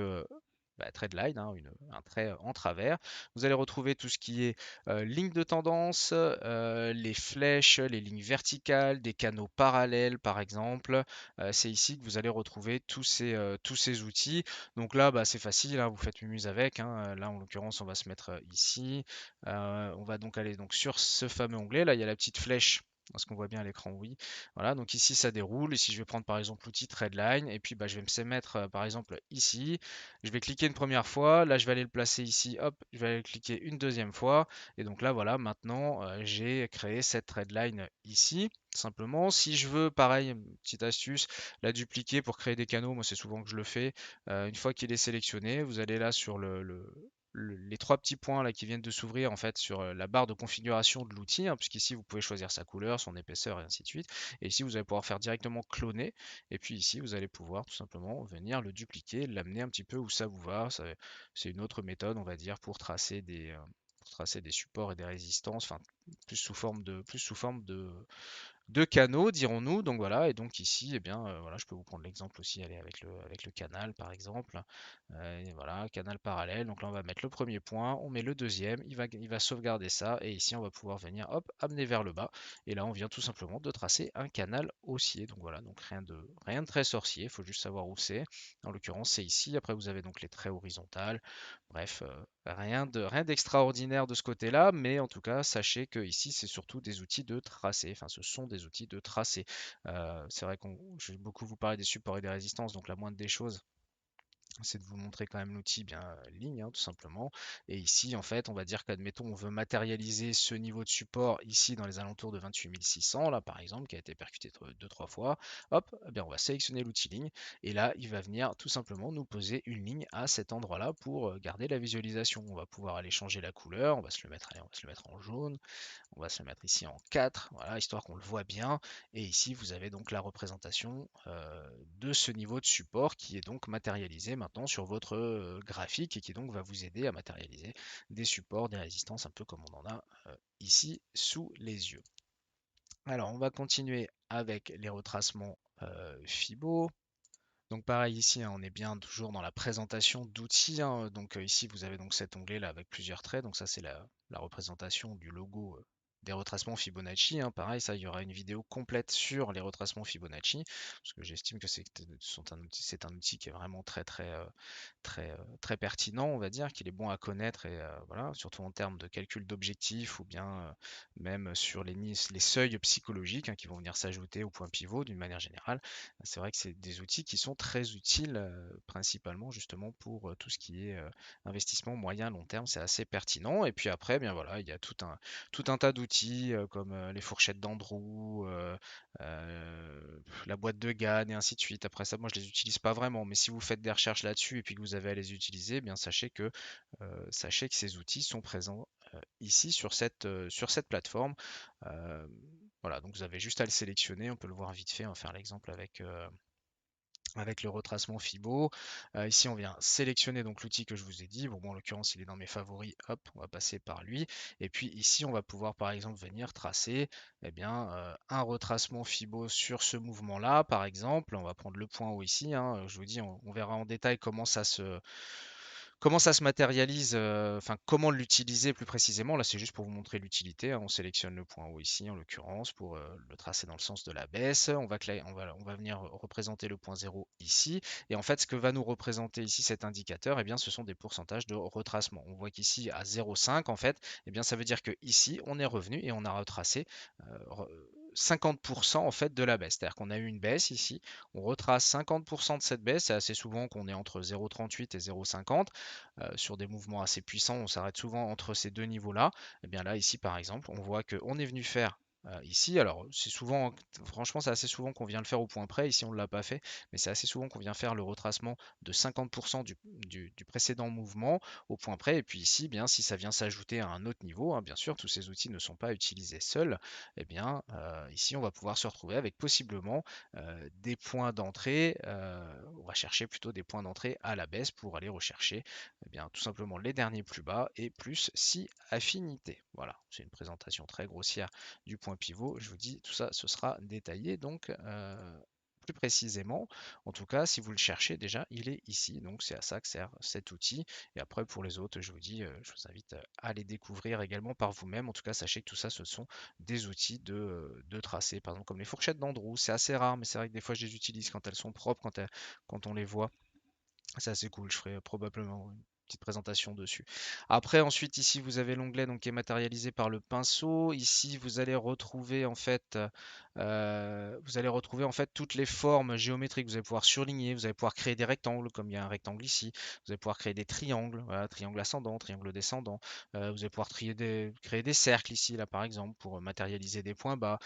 Threadline, hein, un trait en travers. Vous allez retrouver tout ce qui est ligne de tendance, les flèches, les lignes verticales, des canaux parallèles par exemple. C'est ici que vous allez retrouver tous ces outils. Donc là, bah, c'est facile, hein, vous faites mumuse avec, hein. Là, en l'occurrence, on va se mettre ici. On va donc aller donc, sur ce fameux onglet. Là, il y a la petite flèche. Est-ce qu'on voit bien à l'écran? Oui. Voilà, donc ici ça déroule. Ici je vais prendre par exemple l'outil Threadline et puis bah, je vais me mettre par exemple ici. Je vais cliquer une première fois, là je vais aller le placer ici, hop, je vais aller cliquer une deuxième fois, et donc là voilà, maintenant j'ai créé cette threadline ici. Simplement, si je veux, pareil, une petite astuce, la dupliquer pour créer des canaux, moi c'est souvent que je le fais. Une fois qu'il est sélectionné, vous allez là sur les trois petits points là qui viennent de s'ouvrir en fait sur la barre de configuration de l'outil, hein, puisqu'ici vous pouvez choisir sa couleur, son épaisseur et ainsi de suite. Et ici vous allez pouvoir faire directement cloner. Et puis ici vous allez pouvoir tout simplement venir le dupliquer, l'amener un petit peu où ça vous va. C'est une autre méthode, on va dire, pour tracer des supports et des résistances, enfin plus sous forme de canaux, dirons-nous. Donc voilà, et donc ici, eh bien, voilà, je peux vous prendre l'exemple aussi, allez, avec le canal par exemple. Et voilà, canal parallèle. Donc là, on va mettre le premier point, on met le deuxième, il va sauvegarder ça, et ici, on va pouvoir venir, hop, amener vers le bas. Et là, on vient tout simplement de tracer un canal haussier. Donc voilà, donc rien de très sorcier, il faut juste savoir où c'est. En l'occurrence, c'est ici. Après, vous avez donc les traits horizontales. Bref, rien d'extraordinaire de ce côté-là, mais en tout cas, sachez que ici, c'est surtout des outils de tracé. Enfin, ce sont des outils de tracé. C'est vrai qu'on, je vais beaucoup vous parler des supports et des résistances, donc la moindre des choses, c'est de vous montrer quand même l'outil bien ligne, hein, tout simplement. Et ici, en fait, on va dire qu'admettons, on veut matérialiser ce niveau de support ici dans les alentours de 28 600, là par exemple, qui a été percuté deux, trois fois. Hop, eh bien, on va sélectionner l'outil ligne et là, il va venir tout simplement nous poser une ligne à cet endroit-là pour garder la visualisation. On va pouvoir aller changer la couleur, on va se le mettre, allez, on va se le mettre en jaune. On va se le mettre ici en 4, voilà, histoire qu'on le voit bien. Et ici, vous avez donc la représentation de ce niveau de support qui est donc matérialisé maintenant sur votre graphique et qui donc va vous aider à matérialiser des supports, des résistances, un peu comme on en a ici sous les yeux. Alors, on va continuer avec les retracements Fibo. Donc pareil ici, hein, on est bien toujours dans la présentation d'outils, hein. Donc ici, vous avez donc cet onglet là avec plusieurs traits. Donc ça, c'est la représentation du logo des retracements Fibonacci, hein. Pareil, ça, il y aura une vidéo complète sur les retracements Fibonacci, parce que j'estime que c'est un outil qui est vraiment très pertinent, on va dire, qu'il est bon à connaître et voilà, surtout en termes de calcul d'objectifs ou bien même sur les seuils psychologiques, hein, qui vont venir s'ajouter au point pivot d'une manière générale. C'est vrai que c'est des outils qui sont très utiles, principalement justement pour tout ce qui est investissement moyen long terme, c'est assez pertinent. Et puis après, bien voilà, il y a tout un tas d'outils comme les fourchettes d'Andrew, la boîte de Gann et ainsi de suite. Après ça, moi je les utilise pas vraiment, mais si vous faites des recherches là-dessus et puis que vous avez à les utiliser, eh bien sachez que ces outils sont présents ici sur cette plateforme. Euh, voilà, donc vous avez juste à le sélectionner, on peut le voir vite fait, on va faire l'exemple avec le retracement Fibo. Ici, on vient sélectionner donc l'outil que je vous ai dit. Bon, en l'occurrence, il est dans mes favoris. Hop, on va passer par lui. Et puis ici, on va pouvoir par exemple venir tracer eh bien, un retracement Fibo sur ce mouvement-là, par exemple. On va prendre le point haut ici, hein. Je vous dis, on verra en détail comment ça se matérialise, enfin comment l'utiliser plus précisément. Là, c'est juste pour vous montrer l'utilité, hein. On sélectionne le point haut ici, en l'occurrence, pour le tracer dans le sens de la baisse. On va venir représenter le point 0 ici. Et en fait, ce que va nous représenter ici cet indicateur, eh bien, ce sont des pourcentages de retracement. On voit qu'ici, à 0,5, en fait, eh bien, ça veut dire que ici, on est revenu et on a retracé 50% en fait de la baisse. C'est-à-dire qu'on a eu une baisse ici, on retrace 50% de cette baisse. C'est assez souvent qu'on est entre 0,38 et 0,50. Sur des mouvements assez puissants, on s'arrête souvent entre ces deux niveaux-là. Et bien là, ici par exemple, on voit qu'on est venu faire ici. Alors, c'est souvent, franchement, c'est assez souvent qu'on vient le faire au point près. Ici, on ne l'a pas fait, mais c'est assez souvent qu'on vient faire le retracement de 50% du précédent mouvement au point près. Et puis ici, bien, si ça vient s'ajouter à un autre niveau, hein, bien sûr, tous ces outils ne sont pas utilisés seuls. Eh bien, ici, on va pouvoir se retrouver avec possiblement des points d'entrée. On va chercher plutôt des points d'entrée à la baisse pour aller rechercher, eh bien, tout simplement les derniers plus bas et plus si affinité. Voilà, c'est une présentation très grossière du point pivot. Je vous dis, tout ça, ce sera détaillé donc plus précisément. En tout cas, si vous le cherchez déjà, il est ici. Donc c'est à ça que sert cet outil. Et après, pour les autres, je vous dis, je vous invite à les découvrir également par vous-même. En tout cas, sachez que tout ça, ce sont des outils de tracé. Par exemple, comme les fourchettes d'Andrew. C'est assez rare, mais c'est vrai que des fois, je les utilise quand elles sont propres, quand on les voit. C'est assez cool, je ferai probablement une petite présentation dessus. Après, ensuite, ici, vous avez l'onglet donc, qui est matérialisé par le pinceau. Ici, vous allez retrouver en fait toutes les formes géométriques. Vous allez pouvoir surligner, vous allez pouvoir créer des rectangles, comme il y a un rectangle ici. Vous allez pouvoir créer des triangles, voilà, triangle ascendant, triangle descendant. Vous allez pouvoir créer des cercles ici, là, par exemple, pour matérialiser des points bas.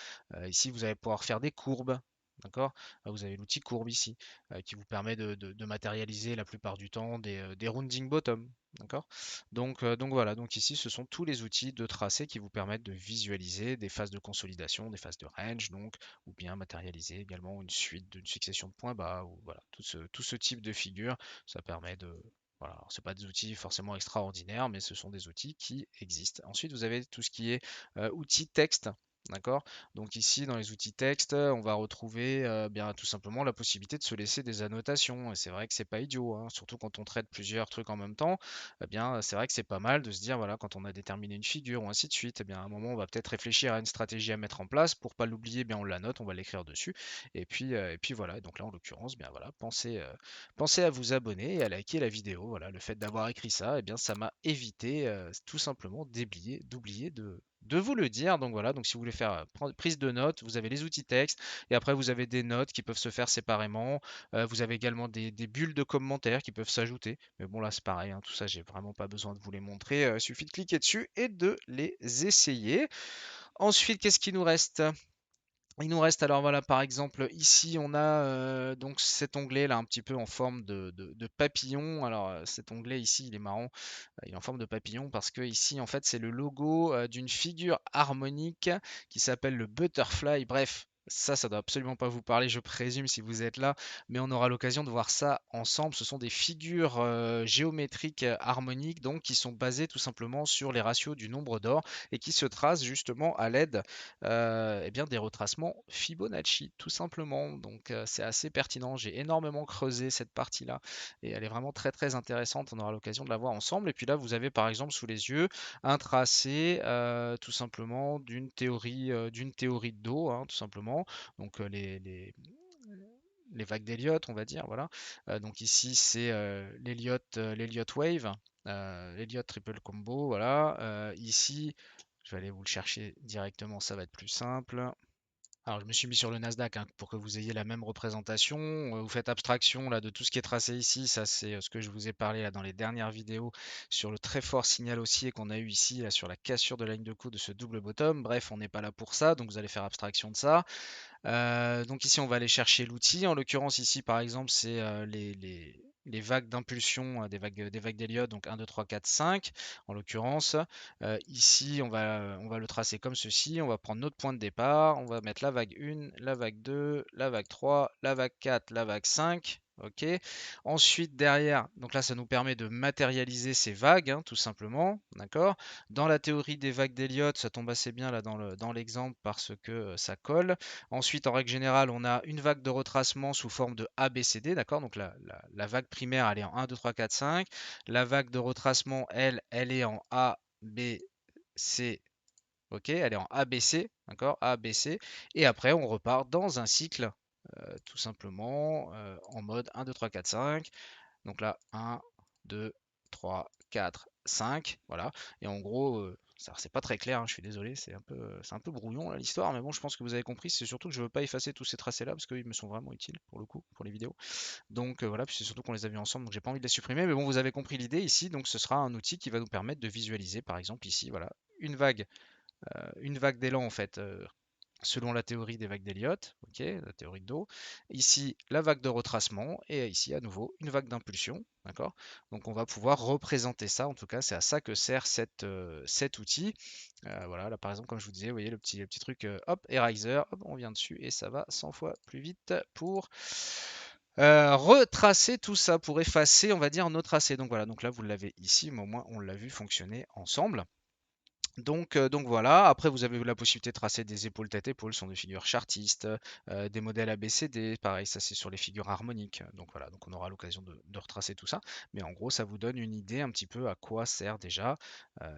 Ici, vous allez pouvoir faire des courbes. D'accord? Vous avez l'outil courbe ici qui vous permet de matérialiser la plupart du temps des rounding bottom. D'accord? Donc voilà, donc ici ce sont tous les outils de tracé qui vous permettent de visualiser des phases de consolidation, des phases de range, donc, ou bien matérialiser également une succession de points bas, ou voilà, tout ce type de figure, ça permet de. Voilà, alors c'est pas des outils forcément extraordinaires, mais ce sont des outils qui existent. Ensuite, vous avez tout ce qui est outils texte. D'accord? Donc ici, dans les outils texte, on va retrouver bien tout simplement la possibilité de se laisser des annotations. Et c'est vrai que c'est pas idiot, hein, surtout quand on traite plusieurs trucs en même temps. Eh bien, c'est vrai que c'est pas mal de se dire, voilà, quand on a déterminé une figure ou ainsi de suite, eh bien, à un moment, on va peut-être réfléchir à une stratégie à mettre en place. Pour pas l'oublier, eh bien, on la note, on va l'écrire dessus. Et puis voilà. Donc là, en l'occurrence, bien voilà, pensez à vous abonner et à liker la vidéo. Voilà, le fait d'avoir écrit ça, eh bien, ça m'a évité tout simplement d'oublier de vous le dire. Donc voilà, donc si vous voulez faire prise de notes, vous avez les outils texte et après vous avez des notes qui peuvent se faire séparément. Vous avez également des bulles de commentaires qui peuvent s'ajouter. Mais bon là c'est pareil, hein, tout ça j'ai vraiment pas besoin de vous les montrer. Il suffit de cliquer dessus et de les essayer. Ensuite, qu'est-ce qui nous reste? Il nous reste alors voilà par exemple ici on a donc cet onglet là un petit peu en forme de papillon. Alors cet onglet ici il est marrant, il est en forme de papillon parce que ici en fait c'est le logo d'une figure harmonique qui s'appelle le butterfly. Bref, ça doit absolument pas vous parler, je présume, si vous êtes là, mais on aura l'occasion de voir ça ensemble. Ce sont des figures géométriques harmoniques donc qui sont basées tout simplement sur les ratios du nombre d'or et qui se tracent justement à l'aide eh bien des retracements Fibonacci, tout simplement. Donc c'est assez pertinent. J'ai énormément creusé cette partie-là et elle est vraiment très très intéressante. On aura l'occasion de la voir ensemble. Et puis là, vous avez par exemple sous les yeux un tracé tout simplement d'une théorie de dos, hein, tout simplement. Donc les vagues d'Elliott, on va dire, voilà. Donc ici, c'est l'Elliott Wave, l'Elliott Triple Combo, voilà. Ici, je vais aller vous le chercher directement, ça va être plus simple. Alors, je me suis mis sur le Nasdaq hein, pour que vous ayez la même représentation. Vous faites abstraction là de tout ce qui est tracé ici. Ça, c'est ce que je vous ai parlé là dans les dernières vidéos sur le très fort signal haussier qu'on a eu ici là, sur la cassure de la ligne de coup de ce double bottom. Bref, on n'est pas là pour ça, donc vous allez faire abstraction de ça. Donc ici, on va aller chercher l'outil. En l'occurrence, ici, par exemple, c'est les vagues d'impulsion, des vagues d'Elliott, donc 1, 2, 3, 4, 5, en l'occurrence. Ici, on va le tracer comme ceci. On va prendre notre point de départ. On va mettre la vague 1, la vague 2, la vague 3, la vague 4, la vague 5. Ok. Ensuite, derrière, donc là, ça nous permet de matérialiser ces vagues, hein, tout simplement. D'accord. Dans la théorie des vagues d'Elliott, ça tombe assez bien là dans l'exemple parce que ça colle. Ensuite, en règle générale, on a une vague de retracement sous forme de ABCD, d'accord? Donc la vague primaire, elle est en 1, 2, 3, 4, 5. La vague de retracement, elle est en A, B, C. Ok, elle est en ABC, d'accord? A, B, C. Et après, on repart dans un cycle, tout simplement, en mode 1, 2, 3, 4, 5. Donc là, 1, 2, 3, 4, 5. Voilà. Et en gros, c'est pas très clair, hein, je suis désolé, c'est un peu brouillon là, l'histoire, mais bon, je pense que vous avez compris. C'est surtout que je veux pas effacer tous ces tracés là parce qu'ils me sont vraiment utiles pour le coup, pour les vidéos. Donc voilà, puis c'est surtout qu'on les a vus ensemble, donc j'ai pas envie de les supprimer. Mais bon, vous avez compris l'idée ici. Donc ce sera un outil qui va nous permettre de visualiser, par exemple ici, voilà, une vague d'élan en fait. selon la théorie des vagues d'Elliott, ok, la théorie d'eau. Ici, la vague de retracement et ici, à nouveau, une vague d'impulsion. D'accord. Donc, on va pouvoir représenter ça. En tout cas, c'est à ça que sert cet outil. Voilà, là, par exemple, comme je vous disais, vous voyez le petit truc, hop, Eraser, hop, on vient dessus et ça va 100 fois plus vite pour retracer tout ça, pour effacer, on va dire, nos tracés. Donc voilà, donc là, vous l'avez ici, mais au moins, on l'a vu fonctionner ensemble. Donc voilà, après vous avez la possibilité de tracer des épaules tête-épaule, ce sont des figures chartistes, des modèles ABCD, pareil, ça c'est sur les figures harmoniques. Donc voilà, donc on aura l'occasion de retracer tout ça. Mais en gros, ça vous donne une idée un petit peu à quoi sert déjà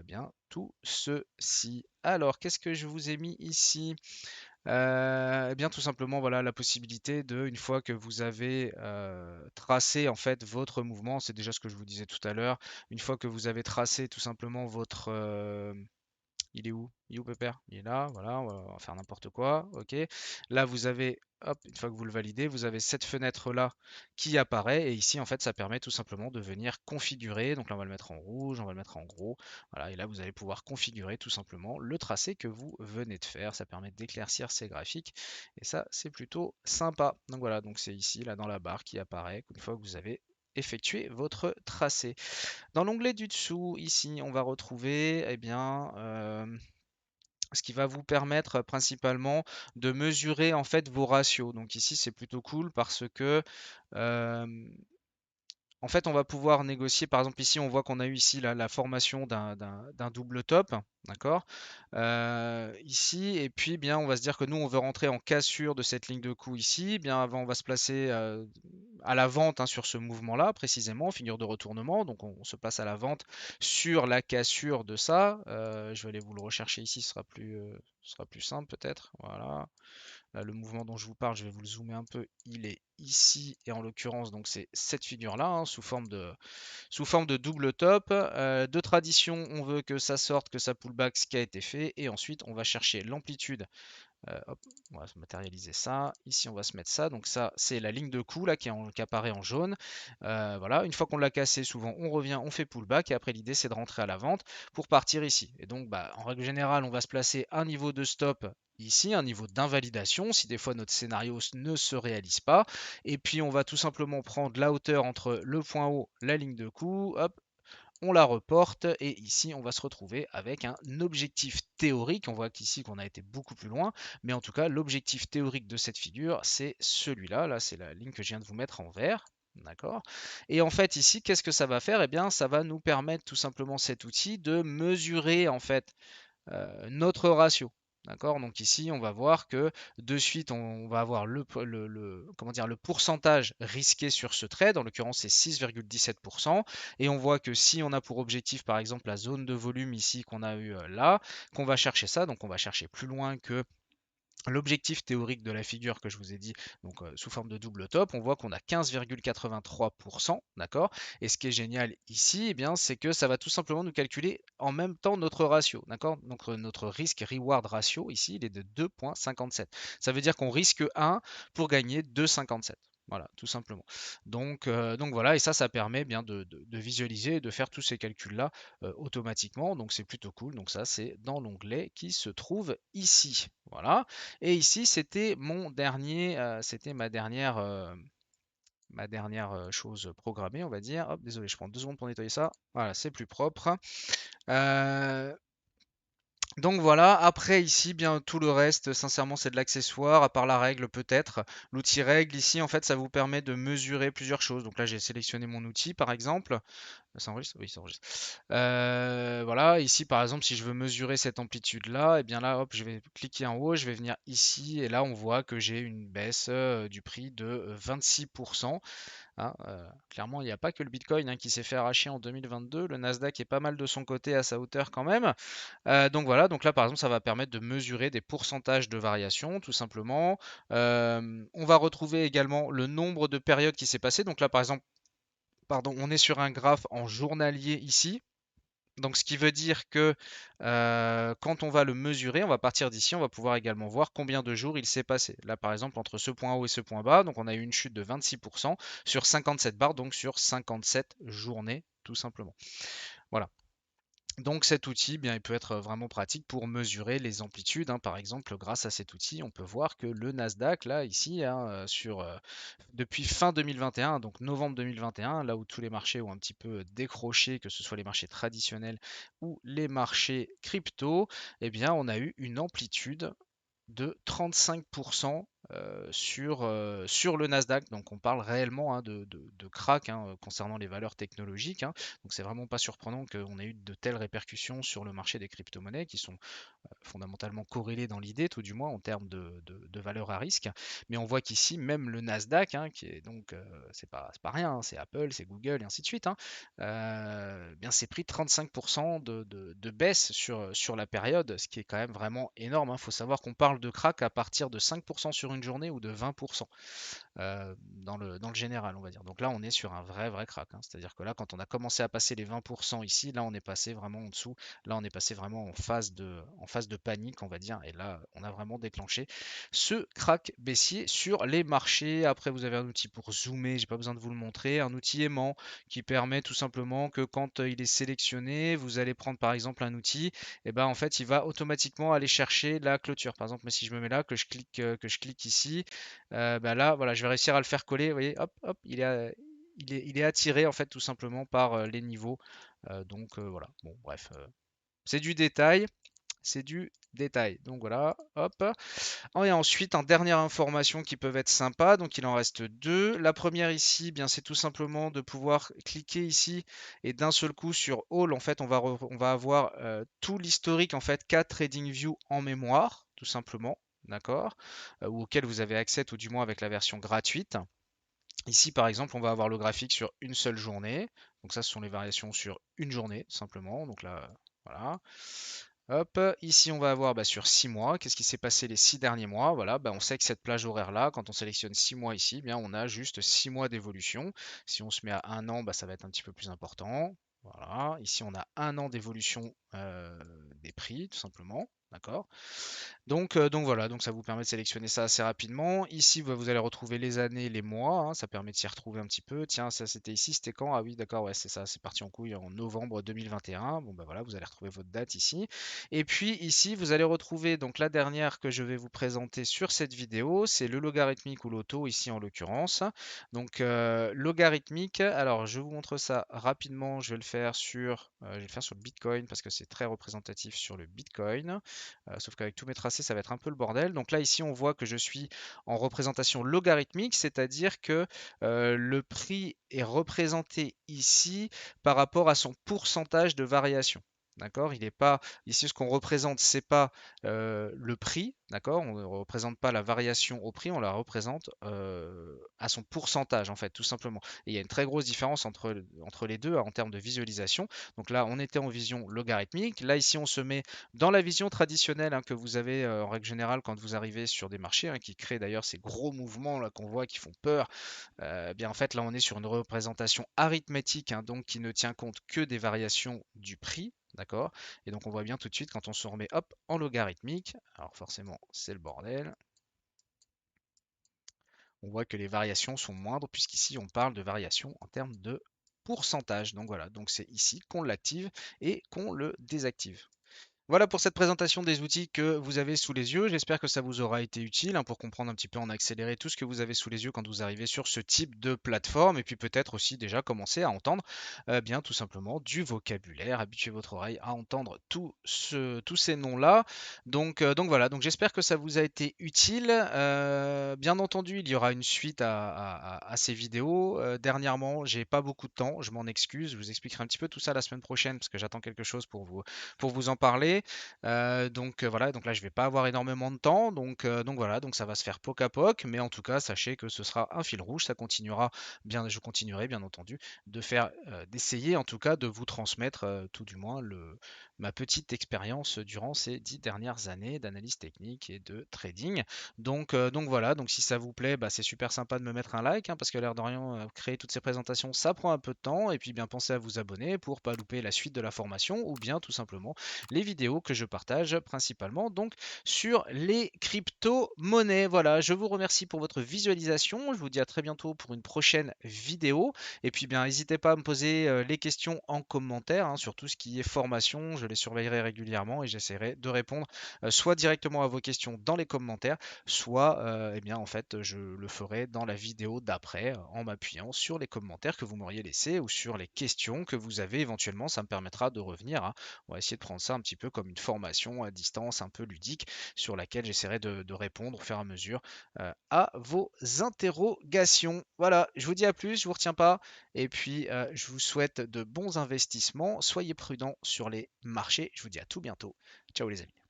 bien tout ceci. Alors, qu'est-ce que je vous ai mis ici? Eh bien tout simplement voilà la possibilité de, une fois que vous avez tracé en fait votre mouvement, c'est déjà ce que je vous disais tout à l'heure, une fois que vous avez tracé tout simplement votre il est où? Il est où Pépère? Il est là, voilà, on va faire n'importe quoi, ok. Là, vous avez, hop, une fois que vous le validez, vous avez cette fenêtre-là qui apparaît, et ici, en fait, ça permet tout simplement de venir configurer, donc là, on va le mettre en rouge, on va le mettre en gros, voilà, et là, vous allez pouvoir configurer tout simplement le tracé que vous venez de faire, ça permet d'éclaircir ces graphiques, et ça, c'est plutôt sympa. Donc voilà, donc c'est ici, là, dans la barre qui apparaît, une fois que vous avez effectué votre tracé. Dans l'onglet du dessous, ici, on va retrouver eh bien, ce qui va vous permettre principalement de mesurer en fait vos ratios. Donc ici, c'est plutôt cool parce que euh, en fait, on va pouvoir négocier. Par exemple, ici, on voit qu'on a eu ici la formation d'un double top, d'accord? Ici, et puis bien, on va se dire que nous, on veut rentrer en cassure de cette ligne de coup ici. Bien, avant, on va se placer à la vente hein, sur ce mouvement-là, précisément, figure de retournement. Donc, on se place à la vente sur la cassure de ça. Je vais aller vous le rechercher ici, ce sera plus simple peut-être. Voilà. Là, le mouvement dont je vous parle, je vais vous le zoomer un peu, il est ici et en l'occurrence donc c'est cette figure-là hein, sous forme de double top. De tradition, on veut que ça sorte, que ça pull back ce qui a été fait et ensuite on va chercher l'amplitude. Hop, on va matérialiser ça. Ici, on va se mettre ça. Donc ça, c'est la ligne de coup là qui apparaît en jaune. Voilà, une fois qu'on l'a cassé, souvent on revient, on fait pullback et après l'idée c'est de rentrer à la vente pour partir ici. Et donc, bah, en règle générale, on va se placer un niveau de stop ici, un niveau d'invalidation si des fois notre scénario ne se réalise pas. Et puis on va tout simplement prendre la hauteur entre le point haut, la ligne de coup, hop, on la reporte et ici on va se retrouver avec un objectif théorique. On voit qu'ici qu'on a été beaucoup plus loin, mais en tout cas l'objectif théorique de cette figure c'est celui-là. Là c'est la ligne que je viens de vous mettre en vert. D'accord. Et en fait ici, qu'est-ce que ça va faire? Eh bien, ça va nous permettre tout simplement cet outil de mesurer en fait notre ratio. D'accord. Donc ici, on va voir que de suite, on va avoir comment dire, le pourcentage risqué sur ce trade. En l'occurrence, c'est 6,17%. Et on voit que si on a pour objectif, par exemple, la zone de volume ici qu'on a eu là, qu'on va chercher ça, donc on va chercher plus loin que l'objectif théorique de la figure que je vous ai dit, donc sous forme de double top, on voit qu'on a 15,83%, d'accord? Et ce qui est génial ici, eh bien, c'est que ça va tout simplement nous calculer en même temps notre ratio, d'accord? Donc notre risque-reward ratio ici, il est de 2,57. Ça veut dire qu'on risque 1 pour gagner 2,57. Voilà, tout simplement. Donc voilà, et ça permet bien de visualiser et de faire tous ces calculs-là automatiquement. Donc c'est plutôt cool. Donc ça, c'est dans l'onglet qui se trouve ici. Voilà. Et ici, c'était ma dernière chose programmée, on va dire. Hop, désolé, je prends 2 secondes pour nettoyer ça. Voilà, c'est plus propre. Euh, donc voilà, après ici, bien tout le reste, sincèrement, c'est de l'accessoire, à part la règle peut-être. L'outil règle ici, en fait, ça vous permet de mesurer plusieurs choses. Donc là, j'ai sélectionné mon outil, par exemple. Ça enregistre? Oui, ça enregistre. Voilà, ici par exemple, si je veux mesurer cette amplitude-là, et bien là, hop, je vais cliquer en haut, je vais venir ici, et là on voit que j'ai une baisse du prix de 26%. Hein, clairement, il n'y a pas que le Bitcoin hein, qui s'est fait arracher en 2022, le Nasdaq est pas mal de son côté à sa hauteur quand même. Donc voilà, donc là par exemple, ça va permettre de mesurer des pourcentages de variation, tout simplement. On va retrouver également le nombre de périodes qui s'est passé. Donc là par exemple, pardon, on est sur un graphe en journalier ici. Donc, ce qui veut dire que quand on va le mesurer, on va partir d'ici, on va pouvoir également voir combien de jours il s'est passé. Là, par exemple, entre ce point haut et ce point bas, donc on a eu une chute de 26% sur 57 barres, donc sur 57 journées, tout simplement. Voilà. Donc cet outil, eh bien, il peut être vraiment pratique pour mesurer les amplitudes, hein. Par exemple, grâce à cet outil, on peut voir que le Nasdaq, là, ici, hein, depuis fin 2021, donc novembre 2021, là où tous les marchés ont un petit peu décroché, que ce soit les marchés traditionnels ou les marchés crypto, eh bien, on a eu une amplitude de 35% sur le Nasdaq. Donc on parle réellement, hein, de crack, hein, concernant les valeurs technologiques, hein. Donc c'est vraiment pas surprenant qu'on ait eu de telles répercussions sur le marché des crypto-monnaies qui sont fondamentalement corrélés dans l'idée, tout du moins en termes de valeur à risque. Mais on voit qu'ici, même le Nasdaq, hein, qui est donc, c'est pas rien, hein, c'est Apple, c'est Google et ainsi de suite, hein, bien c'est pris 35% de baisse sur la période, ce qui est quand même vraiment énorme, hein. Il faut savoir qu'on parle de crack à partir de 5% sur une journée ou de 20%, dans le général, on va dire. Donc là, on est sur un vrai crack, hein. C'est-à-dire que là, quand on a commencé à passer les 20% ici, là, on est passé vraiment en dessous. Là, on est passé vraiment en phase de panique, on va dire. Et là, on a vraiment déclenché ce crack baissier sur les marchés. Après, vous avez un outil pour zoomer, j'ai pas besoin de vous le montrer. Un outil aimant qui permet tout simplement que quand il est sélectionné, vous allez prendre par exemple un outil, et ben en fait, il va automatiquement aller chercher la clôture. Par exemple, si je me mets là, que je clique ici, bah là, voilà, je vais réussir à le faire coller. Vous voyez, hop, hop, il est attiré en fait tout simplement par les niveaux. Donc voilà. Bon, bref, c'est du détail. C'est du détail. Donc voilà, hop. Et ensuite, en dernière information qui peuvent être sympas, donc il en reste deux. La première ici, bien c'est tout simplement de pouvoir cliquer ici et d'un seul coup sur All, en fait, on va avoir tout l'historique en fait qu'a TradingView en mémoire, tout simplement, d'accord, ou auquel vous avez accès tout du moins avec la version gratuite. Ici, par exemple, on va avoir le graphique sur une seule journée. Donc ça, ce sont les variations sur une journée, simplement. Donc là, voilà. Hop, ici on va avoir sur 6 mois, qu'est-ce qui s'est passé les 6 derniers mois? Voilà, on sait que cette plage horaire-là, quand on sélectionne 6 mois ici, bien on a juste 6 mois d'évolution. Si on se met à un an, ça va être un petit peu plus important. Voilà, ici on a un an d'évolution des prix, tout simplement. D'accord? Donc voilà, donc ça vous permet de sélectionner ça assez rapidement. Ici, vous allez retrouver les années, les mois, hein, ça permet de s'y retrouver un petit peu. Tiens, ça c'était ici, c'était quand? Ah oui, d'accord, ouais, c'est ça, c'est parti en couille en novembre 2021. Bon, voilà, vous allez retrouver votre date ici. Et puis ici, vous allez retrouver donc la dernière que je vais vous présenter sur cette vidéo, c'est le logarithmique ou l'auto, ici en l'occurrence. Donc logarithmique, alors je vous montre ça rapidement, je vais le faire sur le Bitcoin parce que c'est très représentatif sur le Bitcoin. Sauf qu'avec tous mes tracés, ça va être un peu le bordel. Donc là, ici, on voit que je suis en représentation logarithmique, c'est-à-dire que le prix est représenté ici par rapport à son pourcentage de variation. D'accord? Il n'est pas ici ce qu'on représente, c'est pas le prix, d'accord? On ne représente pas la variation au prix, on la représente à son pourcentage en fait, tout simplement. Et il y a une très grosse différence entre les deux, hein, en termes de visualisation. Donc là, on était en vision logarithmique. Là, ici, on se met dans la vision traditionnelle, hein, que vous avez en règle générale quand vous arrivez sur des marchés, hein, qui créent d'ailleurs ces gros mouvements là qu'on voit qui font peur. Bien en fait là on est sur une représentation arithmétique, hein, donc qui ne tient compte que des variations du prix, d'accord? Et donc on voit bien tout de suite quand on se remet hop en logarithmique, alors forcément c'est le bordel, on voit que les variations sont moindres puisqu'ici on parle de variations en termes de pourcentage. Donc voilà, donc c'est ici qu'on l'active et qu'on le désactive. Voilà pour cette présentation des outils que vous avez sous les yeux. J'espère que ça vous aura été utile, hein, pour comprendre un petit peu en accéléré tout ce que vous avez sous les yeux quand vous arrivez sur ce type de plateforme et puis peut-être aussi déjà commencer à entendre bien tout simplement du vocabulaire, habituer votre oreille à entendre tous ces noms-là. Donc voilà, donc j'espère que ça vous a été utile. Bien entendu, il y aura une suite à ces vidéos. Dernièrement, j'ai pas beaucoup de temps, je m'en excuse. Je vous expliquerai un petit peu tout ça la semaine prochaine parce que j'attends quelque chose pour vous en parler. Donc voilà, donc là je vais pas avoir énormément de temps, donc voilà, donc ça va se faire poc à poc, mais en tout cas sachez que ce sera un fil rouge, ça continuera bien, je continuerai bien entendu d'essayer en tout cas de vous transmettre tout du moins ma petite expérience durant ces 10 dernières années d'analyse technique et de trading. Donc voilà, donc si ça vous plaît, c'est super sympa de me mettre un like, hein, parce que l'air de rien, créer toutes ces présentations, ça prend un peu de temps, et puis bien pensez à vous abonner pour pas louper la suite de la formation, ou bien tout simplement les vidéos vidéos que je partage principalement donc sur les crypto-monnaies. Voilà, je vous remercie pour votre visualisation. Je vous dis à très bientôt pour une prochaine vidéo. Et puis bien, n'hésitez pas à me poser les questions en commentaire, hein, sur tout ce qui est formation. Je les surveillerai régulièrement et j'essaierai de répondre soit directement à vos questions dans les commentaires, soit eh bien, en fait, je le ferai dans la vidéo d'après en m'appuyant sur les commentaires que vous m'auriez laissés ou sur les questions que vous avez éventuellement. Ça me permettra de revenir, hein. On va essayer de prendre ça un petit peu comme une formation à distance un peu ludique sur laquelle j'essaierai de répondre au fur et à mesure à vos interrogations. Voilà, je vous dis à plus, je vous retiens pas et puis je vous souhaite de bons investissements. Soyez prudents sur les marchés. Je vous dis à tout bientôt. Ciao les amis.